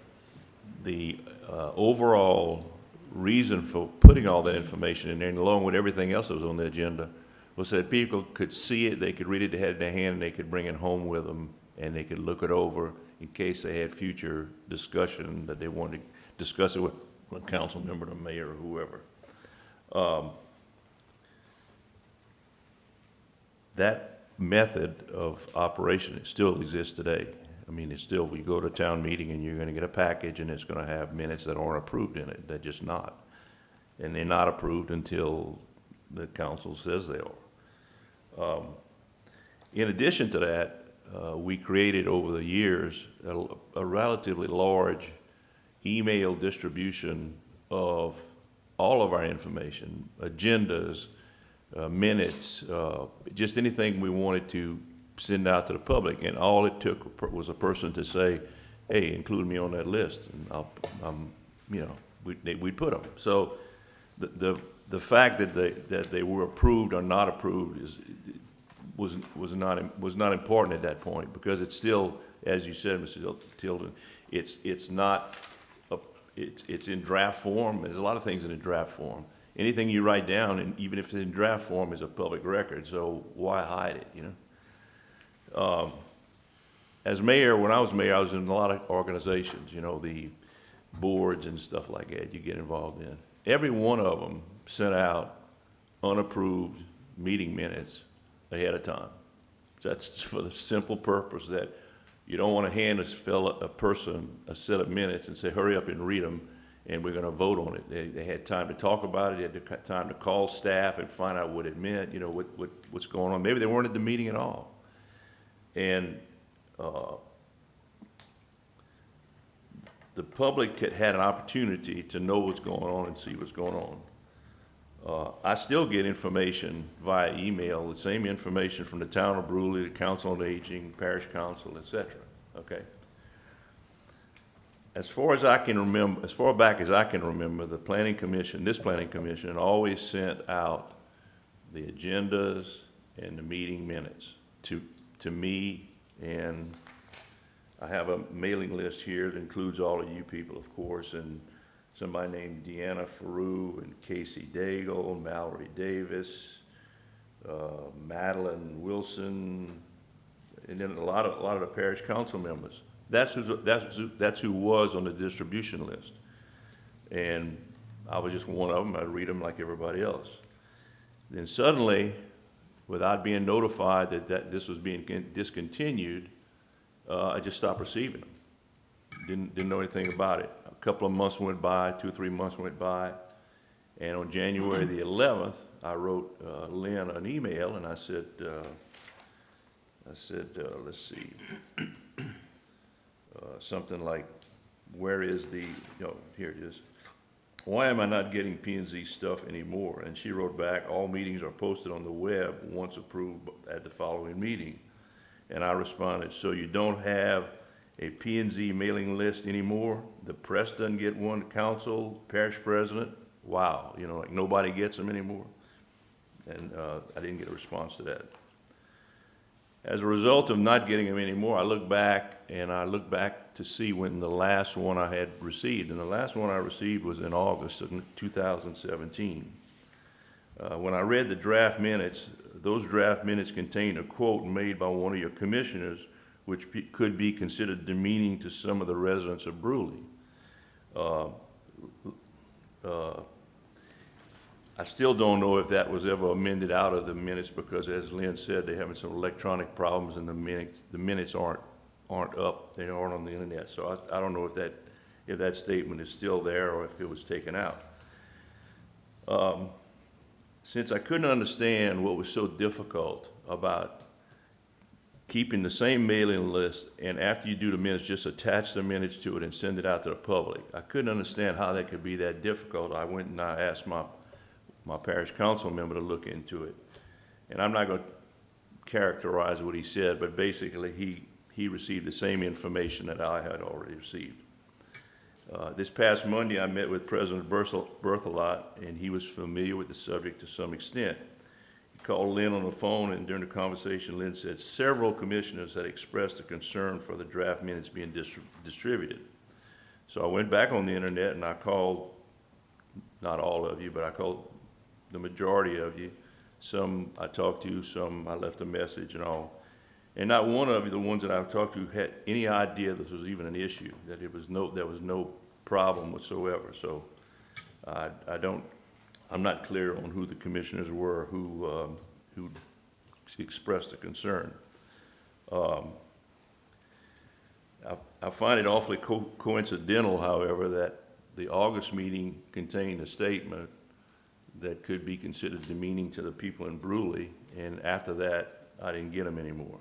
S9: the overall reason for putting all that information in there, and along with everything else that was on the agenda, was that people could see it, they could read it, they had it in their hand, and they could bring it home with them, and they could look it over in case they had future discussion that they wanted to discuss it with a council member, the mayor, or whoever. That method of operation still exists today. I mean, it's still, you go to a town meeting and you're going to get a package and it's going to have minutes that aren't approved in it. They're just not. And they're not approved until the council says they are. In addition to that, we created over the years a relatively large email distribution of all of our information, agendas, minutes, just anything we wanted to send out to the public. And all it took was a person to say, hey, include me on that list, and we'd put them. So the fact that they were approved or not approved was not important at that point, because it's still, as you said, Mr. Tilden, it's in draft form. There's a lot of things in a draft form. Anything you write down, and even if it's in draft form, is a public record. So why hide it? You know. As mayor, when I was mayor, I was in a lot of organizations. You know, the boards and stuff like that. You get involved in. Every one of them sent out unapproved meeting minutes ahead of time. That's for the simple purpose that you don't want to hand a person a set of minutes and say, hurry up and read them, and we're going to vote on it. They had time to talk about it. They had time to call staff and find out what it meant, you know, what's going on. Maybe they weren't at the meeting at all. And the public had an opportunity to know what's going on and see what's going on. I still get information via email, the same information from the town of Brewley, the Council on Aging, Parish Council, etc. Okay. As far back as I can remember, the Planning Commission, this Planning Commission, always sent out the agendas and the meeting minutes to me, and I have a mailing list here that includes all of you people, of course, and somebody named Deanna Faru and Casey Daigle, Mallory Davis, Madeline Wilson, and then a lot of the parish council members. That's who was on the distribution list. And I was just one of them. I'd read them like everybody else. Then suddenly, without being notified that this was being discontinued, I just stopped receiving them. Didn't know anything about it. A couple of months went by, 2 or 3 months went by, And on January the 11th, I wrote Lynn an email, and I said, let's see, something like, where is the, here it is. Why am I not getting P&Z stuff anymore? And she wrote back, all meetings are posted on the web once approved at the following meeting. And I responded, so you don't have a P&Z mailing list anymore? The press doesn't get one, council, parish president? Wow, like nobody gets them anymore? And I didn't get a response to that. As a result of not getting them anymore, I look back to see when the last one I had received. And the last one I received was in August of 2017. When I read the draft minutes, those draft minutes contained a quote made by one of your commissioners, which could be considered demeaning to some of the residents of Brewley. I still don't know if that was ever amended out of the minutes because, as Lynn said, they're having some electronic problems and the minutes aren't up. They aren't on the internet. So I don't know if that statement is still there or if it was taken out. Since I couldn't understand what was so difficult about keeping the same mailing list and after you do the minutes, just attach the minutes to it and send it out to the public, I couldn't understand how that could be that difficult. I went and I asked my parish council member to look into it. And I'm not going to characterize what he said, but basically he received the same information that I had already received. This past Monday, I met with President Berthelot, and he was familiar with the subject to some extent. He called Lynn on the phone, and during the conversation, Lynn said several commissioners had expressed a concern for the draft minutes being distributed. So I went back on the internet and I called, not all of you, but I called the majority of you. Some I talked to, some I left a message and all. And not one of you, the ones that I've talked to, had any idea this was even an issue, that there was no problem whatsoever. So I'm not clear on who the commissioners were who expressed a concern. I find it awfully coincidental, however, that the August meeting contained a statement that could be considered demeaning to the people in Brewley, and after that, I didn't get them anymore.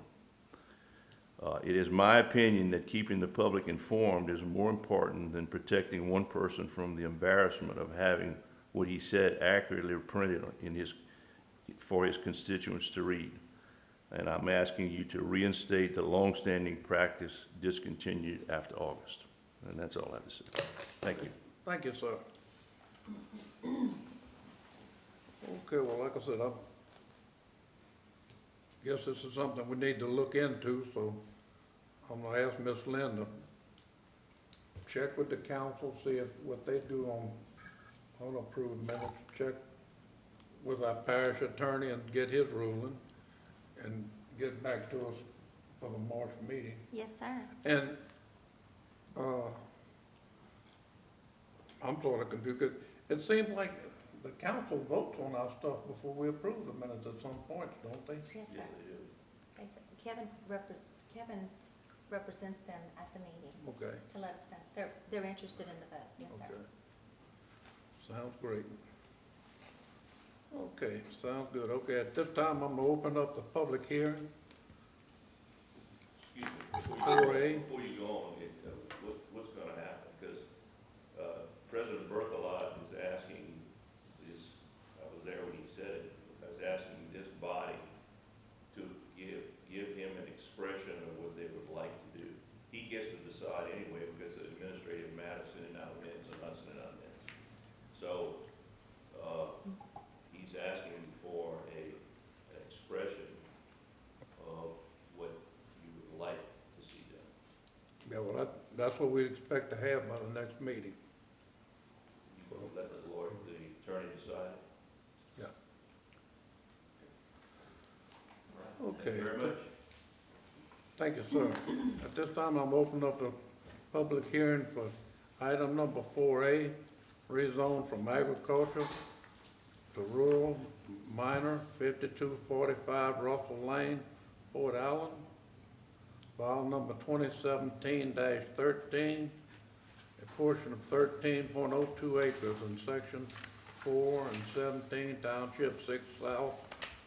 S9: It is my opinion that keeping the public informed is more important than protecting one person from the embarrassment of having what he said accurately printed for his constituents to read. And I'm asking you to reinstate the longstanding practice discontinued after August. And that's all I have to say. Thank you.
S13: Thank you, sir. Okay, well, like I said, I guess this is something we need to look into, so I'm gonna ask Ms. Linda, check with the council, see what they do on approved minutes, check with our parish attorney and get his ruling, and get back to us for the March meeting.
S2: Yes, sir.
S13: And, I'm sort of confused, 'cause it seems like the council votes on our stuff before we approve the minutes at some point, don't they?
S2: Yes, sir. Kevin represents them at the meeting
S13: Okay,
S2: to let us know. They're interested in the vote. Yes, sir.
S13: okay. Sounds great. Okay, sounds good. Okay, at this time, I'm gonna open up the public hearing.
S9: Excuse me,
S13: 4A.
S9: before you go on, what's going to happen? Because President Berthelot was asking this, I was there when he said it, I was asking this body to give him an expression of what they would like to do. He gets to decide anyway because the administrative matter sending out minutes and not sending out minutes. So he's asking for an expression of what you would like to see done.
S13: Yeah, well, that's what we expect to have by the next meeting.
S9: You will let the lawyer, the attorney decide?
S13: Yeah.
S9: All right.
S13: Okay.
S9: Thank you very much.
S13: Thank you, sir. At this time, I'm opening up the public hearing for item number 4A, rezone from agriculture to rural minor, 5245 Russell Lane, Port Allen. File number 2017-13, a portion of 13.02 acres in section 4 and 17, Township 6 South,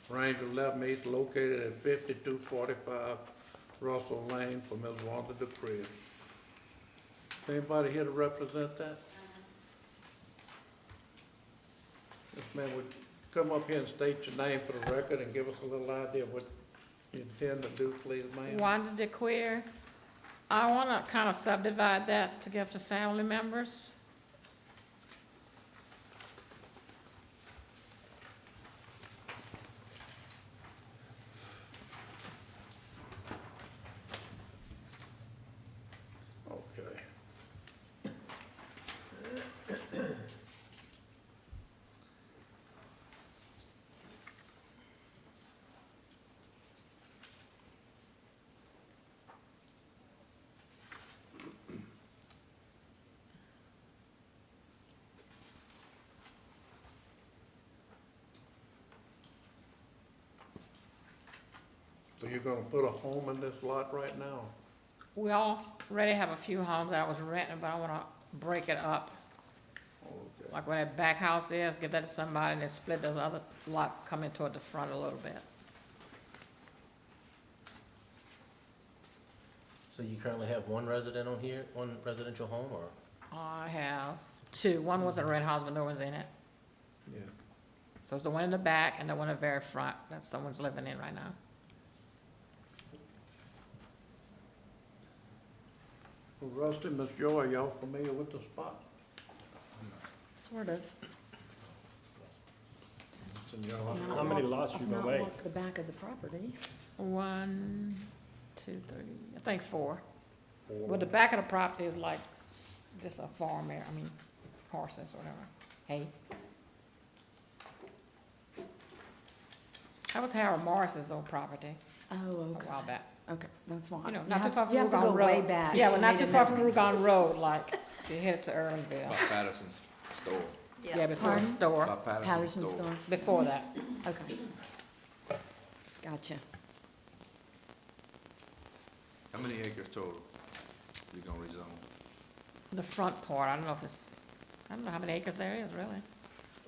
S13: Range 11 East, located at 5245 Russell Lane for Ms. Wanda Dupree. Anybody here to represent that? This man would come up here and state your name for the record and give us a little idea of what you intend to do, please, ma'am.
S16: Wanda DeQueer. I want to kind of subdivide that to give to family members.
S13: Okay. So you're gonna put a home in this lot right now?
S16: We already have a few homes that I was renting, but I want to break it up.
S13: Okay.
S16: Like where that back house is, give that to somebody and then split those other lots coming toward the front a little bit.
S14: So you currently have one resident on here, one residential home, or?
S16: I have two. One was a red house, but no one's in it.
S13: Yeah.
S16: So it's the one in the back and the one in the very front that someone's living in right now.
S13: Well, Rusty, Miss Joy, y'all familiar with the spot?
S12: Sort of.
S13: It's in y'all-
S12: I've not
S7: How many
S12: walked-
S7: lots you
S12: I've
S7: gonna
S12: not
S7: make?
S12: walked the back of the property.
S16: 1, 2, 3, I think 4. Well, the back of the property is like just a farm area, I mean, horses or whatever, hay. That was Harold Morris's old property
S12: Oh,
S16: a
S12: okay.
S16: while back.
S12: Okay, that's fine.
S16: You know,
S12: You
S16: not too
S12: have-
S16: far from
S12: You have to go
S16: Rugon Road.
S12: way back.
S16: Yeah, well, not
S12: Wait a
S16: too far from
S12: minute.
S16: Rugon Road, like, if you head to Erlinville.
S15: By Patterson's store.
S16: Yeah, before the
S12: Pardon?
S16: store,
S15: By
S12: Patterson's store.
S16: before that.
S12: Okay. Gotcha.
S15: How many acres total you gonna rezone?
S16: The front part, I don't know if it's, I don't know how many acres there is, really.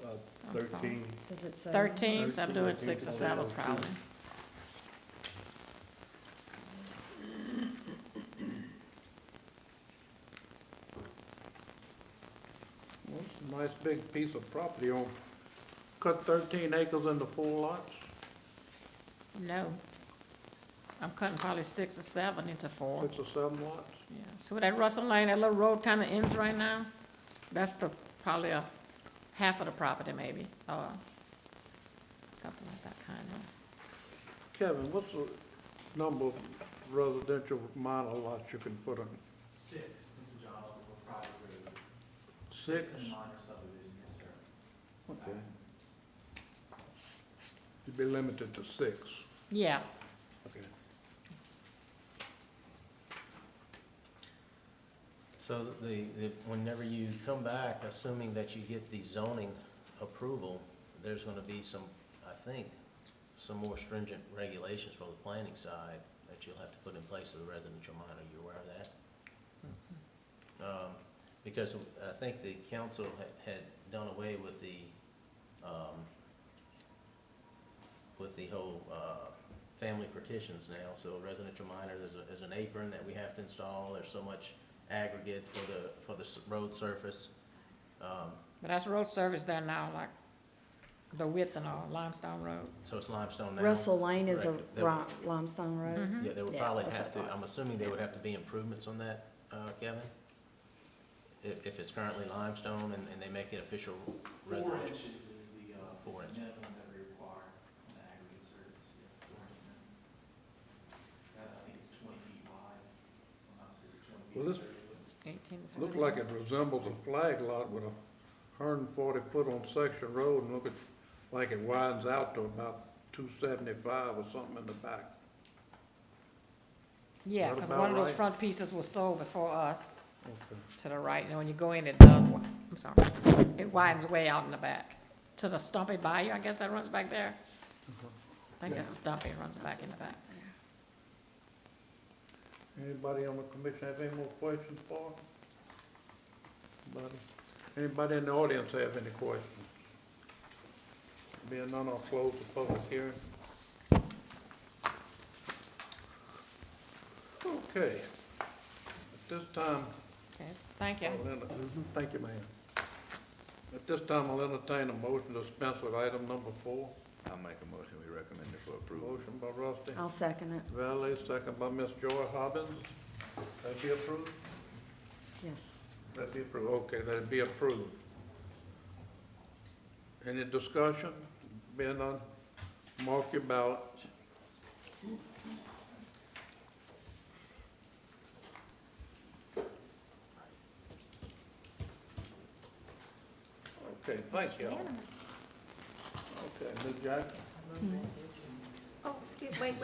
S16: I'm sorry.
S7: 13.
S12: Does it say?
S16: 13, so I'm
S7: 13,
S16: doing
S7: I think
S16: 6 or
S7: it's
S16: 7
S7: those two.
S16: probably.
S13: Well, it's a nice big piece of property on, cut 13 acres into 4 lots?
S16: No. I'm cutting probably 6 or 7 into 4.
S13: 6 or 7 lots?
S16: Yeah, so where that Russell Lane, that little road kind of ends right now, that's the, probably a half of the property maybe, or something like that kind of.
S13: Kevin, what's the number of residential minor lots you can put on?
S11: 6, Mr. John, with private road.
S13: 6?
S11: And minor subdivision, yes, sir.
S13: Okay. You'd be limited to 6.
S16: Yeah,
S13: Okay.
S14: So whenever you come back, assuming that you get the zoning approval, there's gonna be some, I think, some more stringent regulations for the planning side that you'll have to put in place for the residential minor. You aware of that? Because I think the council had done away with the whole, family partitions now. So residential minor, there's an apron that we have to install. There's so much aggregate for the road surface.
S16: but that's road service there now, like the width and all, Limestone Road.
S14: So it's limestone now?
S12: Russell Lane is a
S14: Correct. There-
S12: limestone road?
S16: Mhm.
S14: Yeah, there would
S12: Yeah,
S14: probably
S12: that's
S14: have
S12: what I
S14: to,
S12: thought.
S14: I'm assuming there would have to be improvements on that, Kevin? If it's currently limestone and they make it official
S11: 4
S14: residential.
S11: inches is the
S14: 4 inches.
S11: minimum that we require on the aggregate surface, yeah, 4 inch minimum. I think it's 20 feet wide. Obviously, it's 20 feet.
S13: Well, this
S16: 18 to 20.
S13: looks like it resembles a flag lot with 140 foot on section road, and look at, like it widens out to about 275 or something in the back.
S16: Yeah,
S13: That
S16: because
S13: about
S16: one of those
S13: right?
S16: front pieces was sold before us
S13: Okay.
S16: to the right, and when you go in, it does, I'm sorry, it widens way out in the back. To the Stumpy Bayou, I guess that runs back there. I think it's Stumpy runs back in the back.
S13: Anybody on the commission have any more questions for us? Anybody in the audience have any questions? Being none, I'll close the public hearing. Okay. At this time,
S16: Okay, thank you.
S13: thank you, ma'am. At this time, I'll entertain a motion to dispense with item number 4.
S15: I'll make a motion, we recommend it for approval.
S13: Motion by Rusty.
S12: I'll second it.
S13: Valley, second by Ms. Joy Hobbins. That be approved?
S12: Yes.
S13: That be approved, okay, that'd be approved. Any discussion? Being none, mark your ballot. Okay, thank you.
S2: Unanimous.
S13: Okay, Ms. Jackson?
S2: Oh, wait.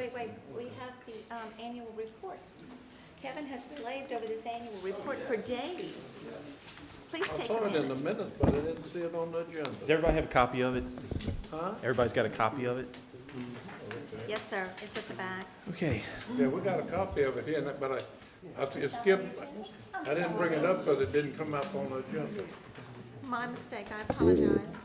S2: We have the annual report. Kevin has slaved over this annual report for days. Please
S13: I
S2: take
S13: saw
S2: a
S13: it in the
S2: minute.
S13: minutes, but I didn't see it on the agenda.
S11: Does everybody have a copy of it?
S13: Huh?
S11: Everybody's got a copy of it?
S2: Yes, sir, it's at the back.
S11: Okay.
S13: Yeah, we got a copy of it here, but it skipped, I didn't bring it up because it didn't come up on the agenda.
S2: My mistake, I apologize.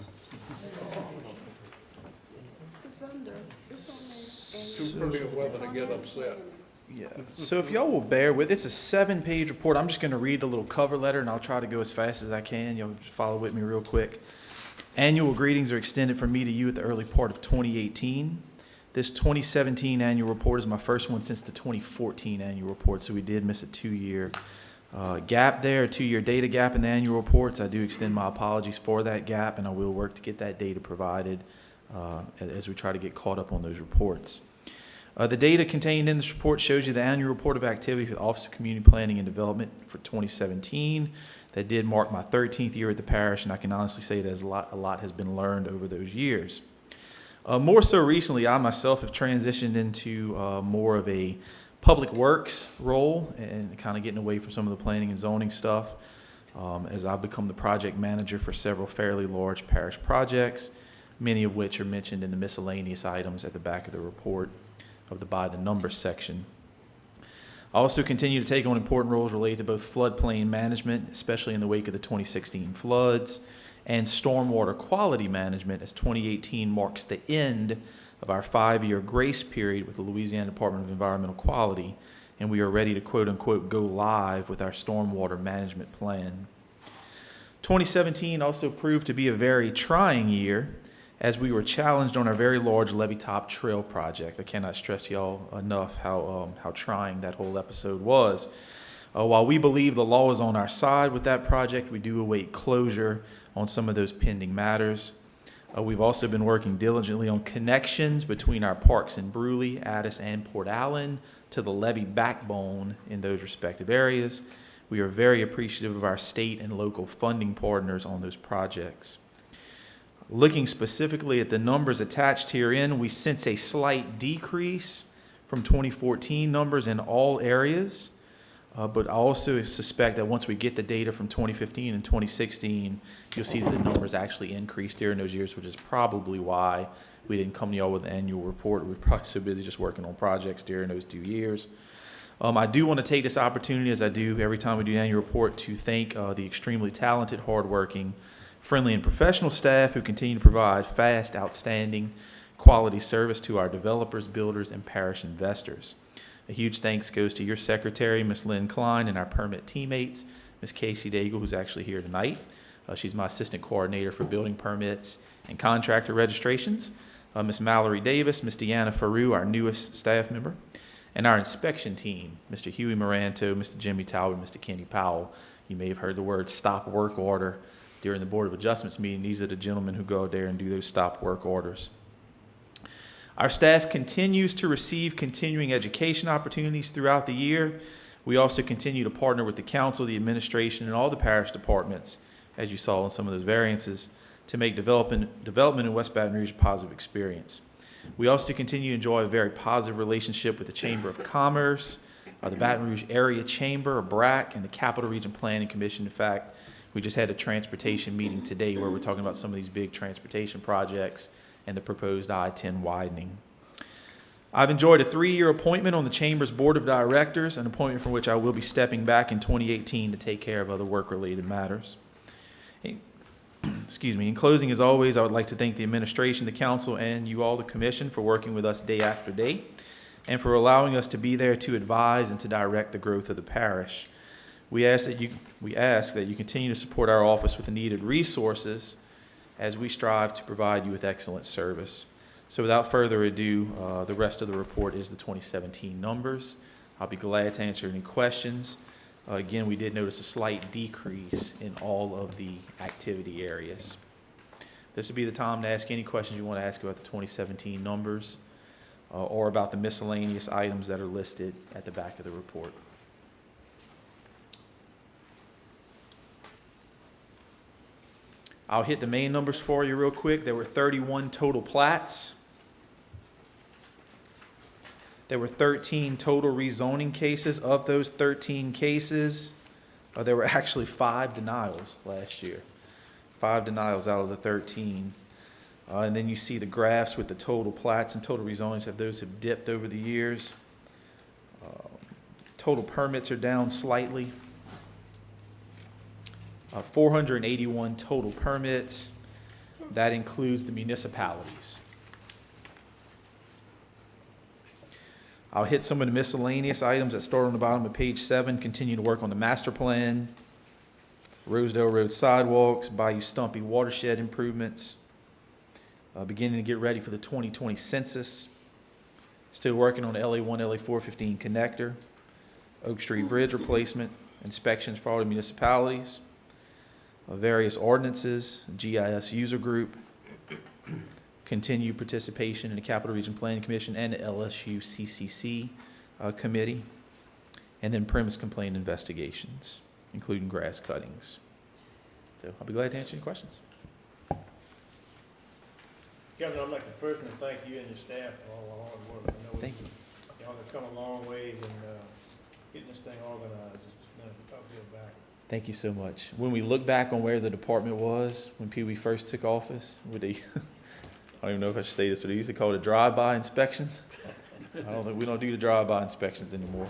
S13: Too pretty a weather to get upset.
S11: Yeah. So if y'all will bear with, it's a 7-page report. I'm just going to read the little cover letter, and I'll try to go as fast as I can. You'll just follow with me real quick. Annual greetings are extended from me to you at the early part of 2018. This 2017 annual report is my first one since the 2014 annual report, so we did miss a 2-year gap there, a 2-year data gap in the annual reports. I do extend my apologies for that gap, and I will work to get that data provided as we try to get caught up on those reports. The data contained in this report shows you the annual report of activity for the Office of Community Planning and Development for 2017. That did mark my 13th year at the parish, and I can honestly say that a lot has been learned over those years. More so recently, I myself have transitioned into more of a public works role and kind of getting away from some of the planning and zoning stuff as I've become the project manager for several fairly large parish projects, many of which are mentioned in the miscellaneous items at the back of the report of the by the numbers section. I also continue to take on important roles related to both floodplain management, especially in the wake of the 2016 floods, and stormwater quality management as 2018 marks the end of our 5-year grace period with the Louisiana Department of Environmental Quality, and we are ready to quote-unquote go live with our stormwater management plan. 2017 also proved to be a very trying year as we were challenged on our very large Levee Top Trail project. I cannot stress y'all enough how trying that whole episode was. While we believe the law is on our side with that project, we do await closure on some of those pending matters. We've also been working diligently on connections between our parks in Bruley, Addis, and Port Allen to the levee backbone in those respective areas. We are very appreciative of our state and local funding partners on those projects. Looking specifically at the numbers attached herein, we sense a slight decrease from 2014 numbers in all areas, but I also suspect that once we get the data from 2015 and 2016, you'll see that the numbers actually increased during those years, which is probably why we didn't come to y'all with an annual report. We're probably so busy just working on projects during those 2 years. I do want to take this opportunity, as I do every time we do an annual report, to thank the extremely talented, hardworking, friendly, and professional staff who continue to provide fast, outstanding, quality service to our developers, builders, and parish investors. A huge thanks goes to your secretary, Ms. Lynn Klein, and our permit teammates, Ms. Casey Daigle, who's actually here tonight. She's my assistant coordinator for building permits and contractor registrations. Ms. Mallory Davis, Ms. Deanna Faru, our newest staff member, and our inspection team, Mr. Huey Moranto, Mr. Jimmy Talbot, Mr. Kenny Powell. You may have heard the word stop work order during the Board of Adjustments meeting. These are the gentlemen who go out there and do those stop work orders. Our staff continues to receive continuing education opportunities throughout the year. We also continue to partner with the council, the administration, and all the parish departments, as you saw in some of those variances, to make development in West Baton Rouge a positive experience. We also continue to enjoy a very positive relationship with the Chamber of Commerce, the Baton Rouge Area Chamber, BRAC, and the Capital Region Planning Commission. In fact, we just had a transportation meeting today where we're talking about some of these big transportation projects and the proposed I-10 widening. I've enjoyed a 3-year appointment on the Chamber's Board of Directors, an appointment from which I will be stepping back in 2018 to take care of other work-related matters. In closing, as always, I would like to thank the administration, the council, and you all, the commission, for working with us day after day and for allowing us to be there to advise and to direct the growth of the parish. We ask that you continue to support our office with the needed resources as we strive to provide you with excellent service. So without further ado, the rest of the report is the 2017 numbers. I'll be glad to answer any questions. Again, we did notice a slight decrease in all of the activity areas. This would be the time to ask any questions you want to ask about the 2017 numbers or about the miscellaneous items that are listed at the back of the report. I'll hit the main numbers for you real quick. There were 31 total plats. There were 13 total rezoning cases. Of those 13 cases, there were actually 5 denials last year. 5 denials out of the 13. And then you see the graphs with the total plats and total rezonings. Those have dipped over the years. Total permits are down slightly. 481 total permits. That includes the municipalities. I'll hit some of the miscellaneous items that start on the bottom of page 7. Continue to work on the master plan, Rosedale Road sidewalks, Bayou Stumpy watershed improvements. Beginning to get ready for the 2020 census. Still working on the LA1, LA415 connector, Oak Street Bridge replacement, inspections for all the municipalities, various ordinances, GIS user group, continued participation in the Capital Region Planning Commission and the LSU CCC committee, and then premise complaint investigations, including grass cuttings. So I'll be glad to answer any questions.
S8: Kevin, I'd like to personally thank you and your staff for all the hard work. I know
S11: Thank you.
S8: y'all have come a long ways in getting this thing organized. It's been a uphill battle.
S11: Thank you so much. When we look back on where the department was when Pee Wee first took office, with the, I don't even know if I should say this, but they used to call it drive-by inspections. We don't do the drive-by inspections anymore.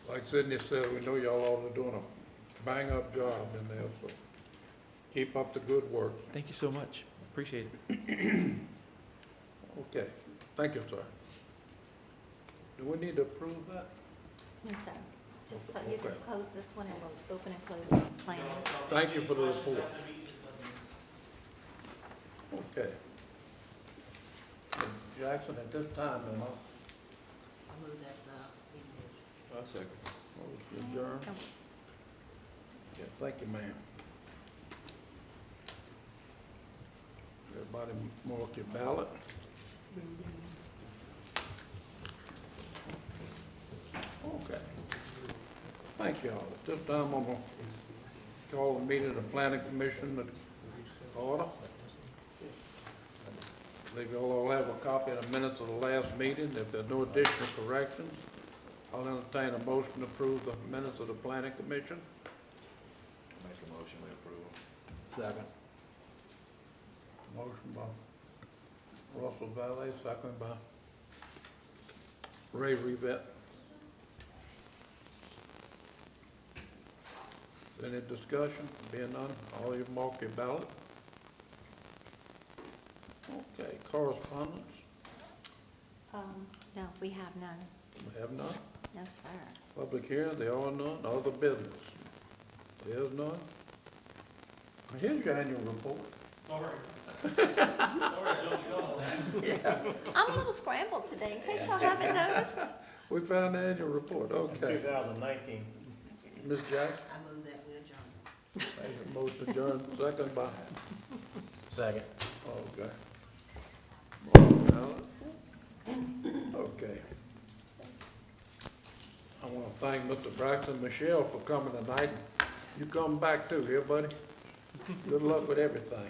S13: Like Sydney said, we know y'all all are doing a bang-up job in there, so keep up the good work.
S11: Thank you so much. Appreciate it.
S13: Okay, thank you, sir. Do we need to approve that?
S2: No, sir. Just, you can
S13: Okay.
S2: close this one and we'll open and close the plan.
S13: Thank you for the report. Okay. Jackson, at this time, then,
S15: I'll second.
S13: motion adjourned. Yes, thank you, ma'am. Everybody mark your ballot. Okay. Thank y'all. At this time, I'm gonna call the meeting of the planning commission to order. I believe y'all all have a copy of the minutes of the last meeting. If there are no additional corrections, I'll entertain a motion to approve the minutes of the planning commission.
S15: Make a motion, we approve.
S8: Second.
S13: Motion by Russell Valley, second by Ray Rivette. Any discussion? Being none, all you mark your ballot. Okay, correspondence,
S2: No, we have none.
S13: we have none.
S2: No, sir.
S13: Public hearing, there are none. Other business, there's none. Here's your annual report.
S2: I'm a little scrambled today, in case y'all haven't noticed.
S13: We found the annual report, okay.
S8: 2019.
S13: Ms. Jackson,
S16: I move that we adjourn.
S13: make a motion adjourned, second by,
S14: Second.
S13: okay. Okay. I want to thank Mr. Braxton, Michelle for coming tonight. You come back too, here, buddy. Good luck with everything.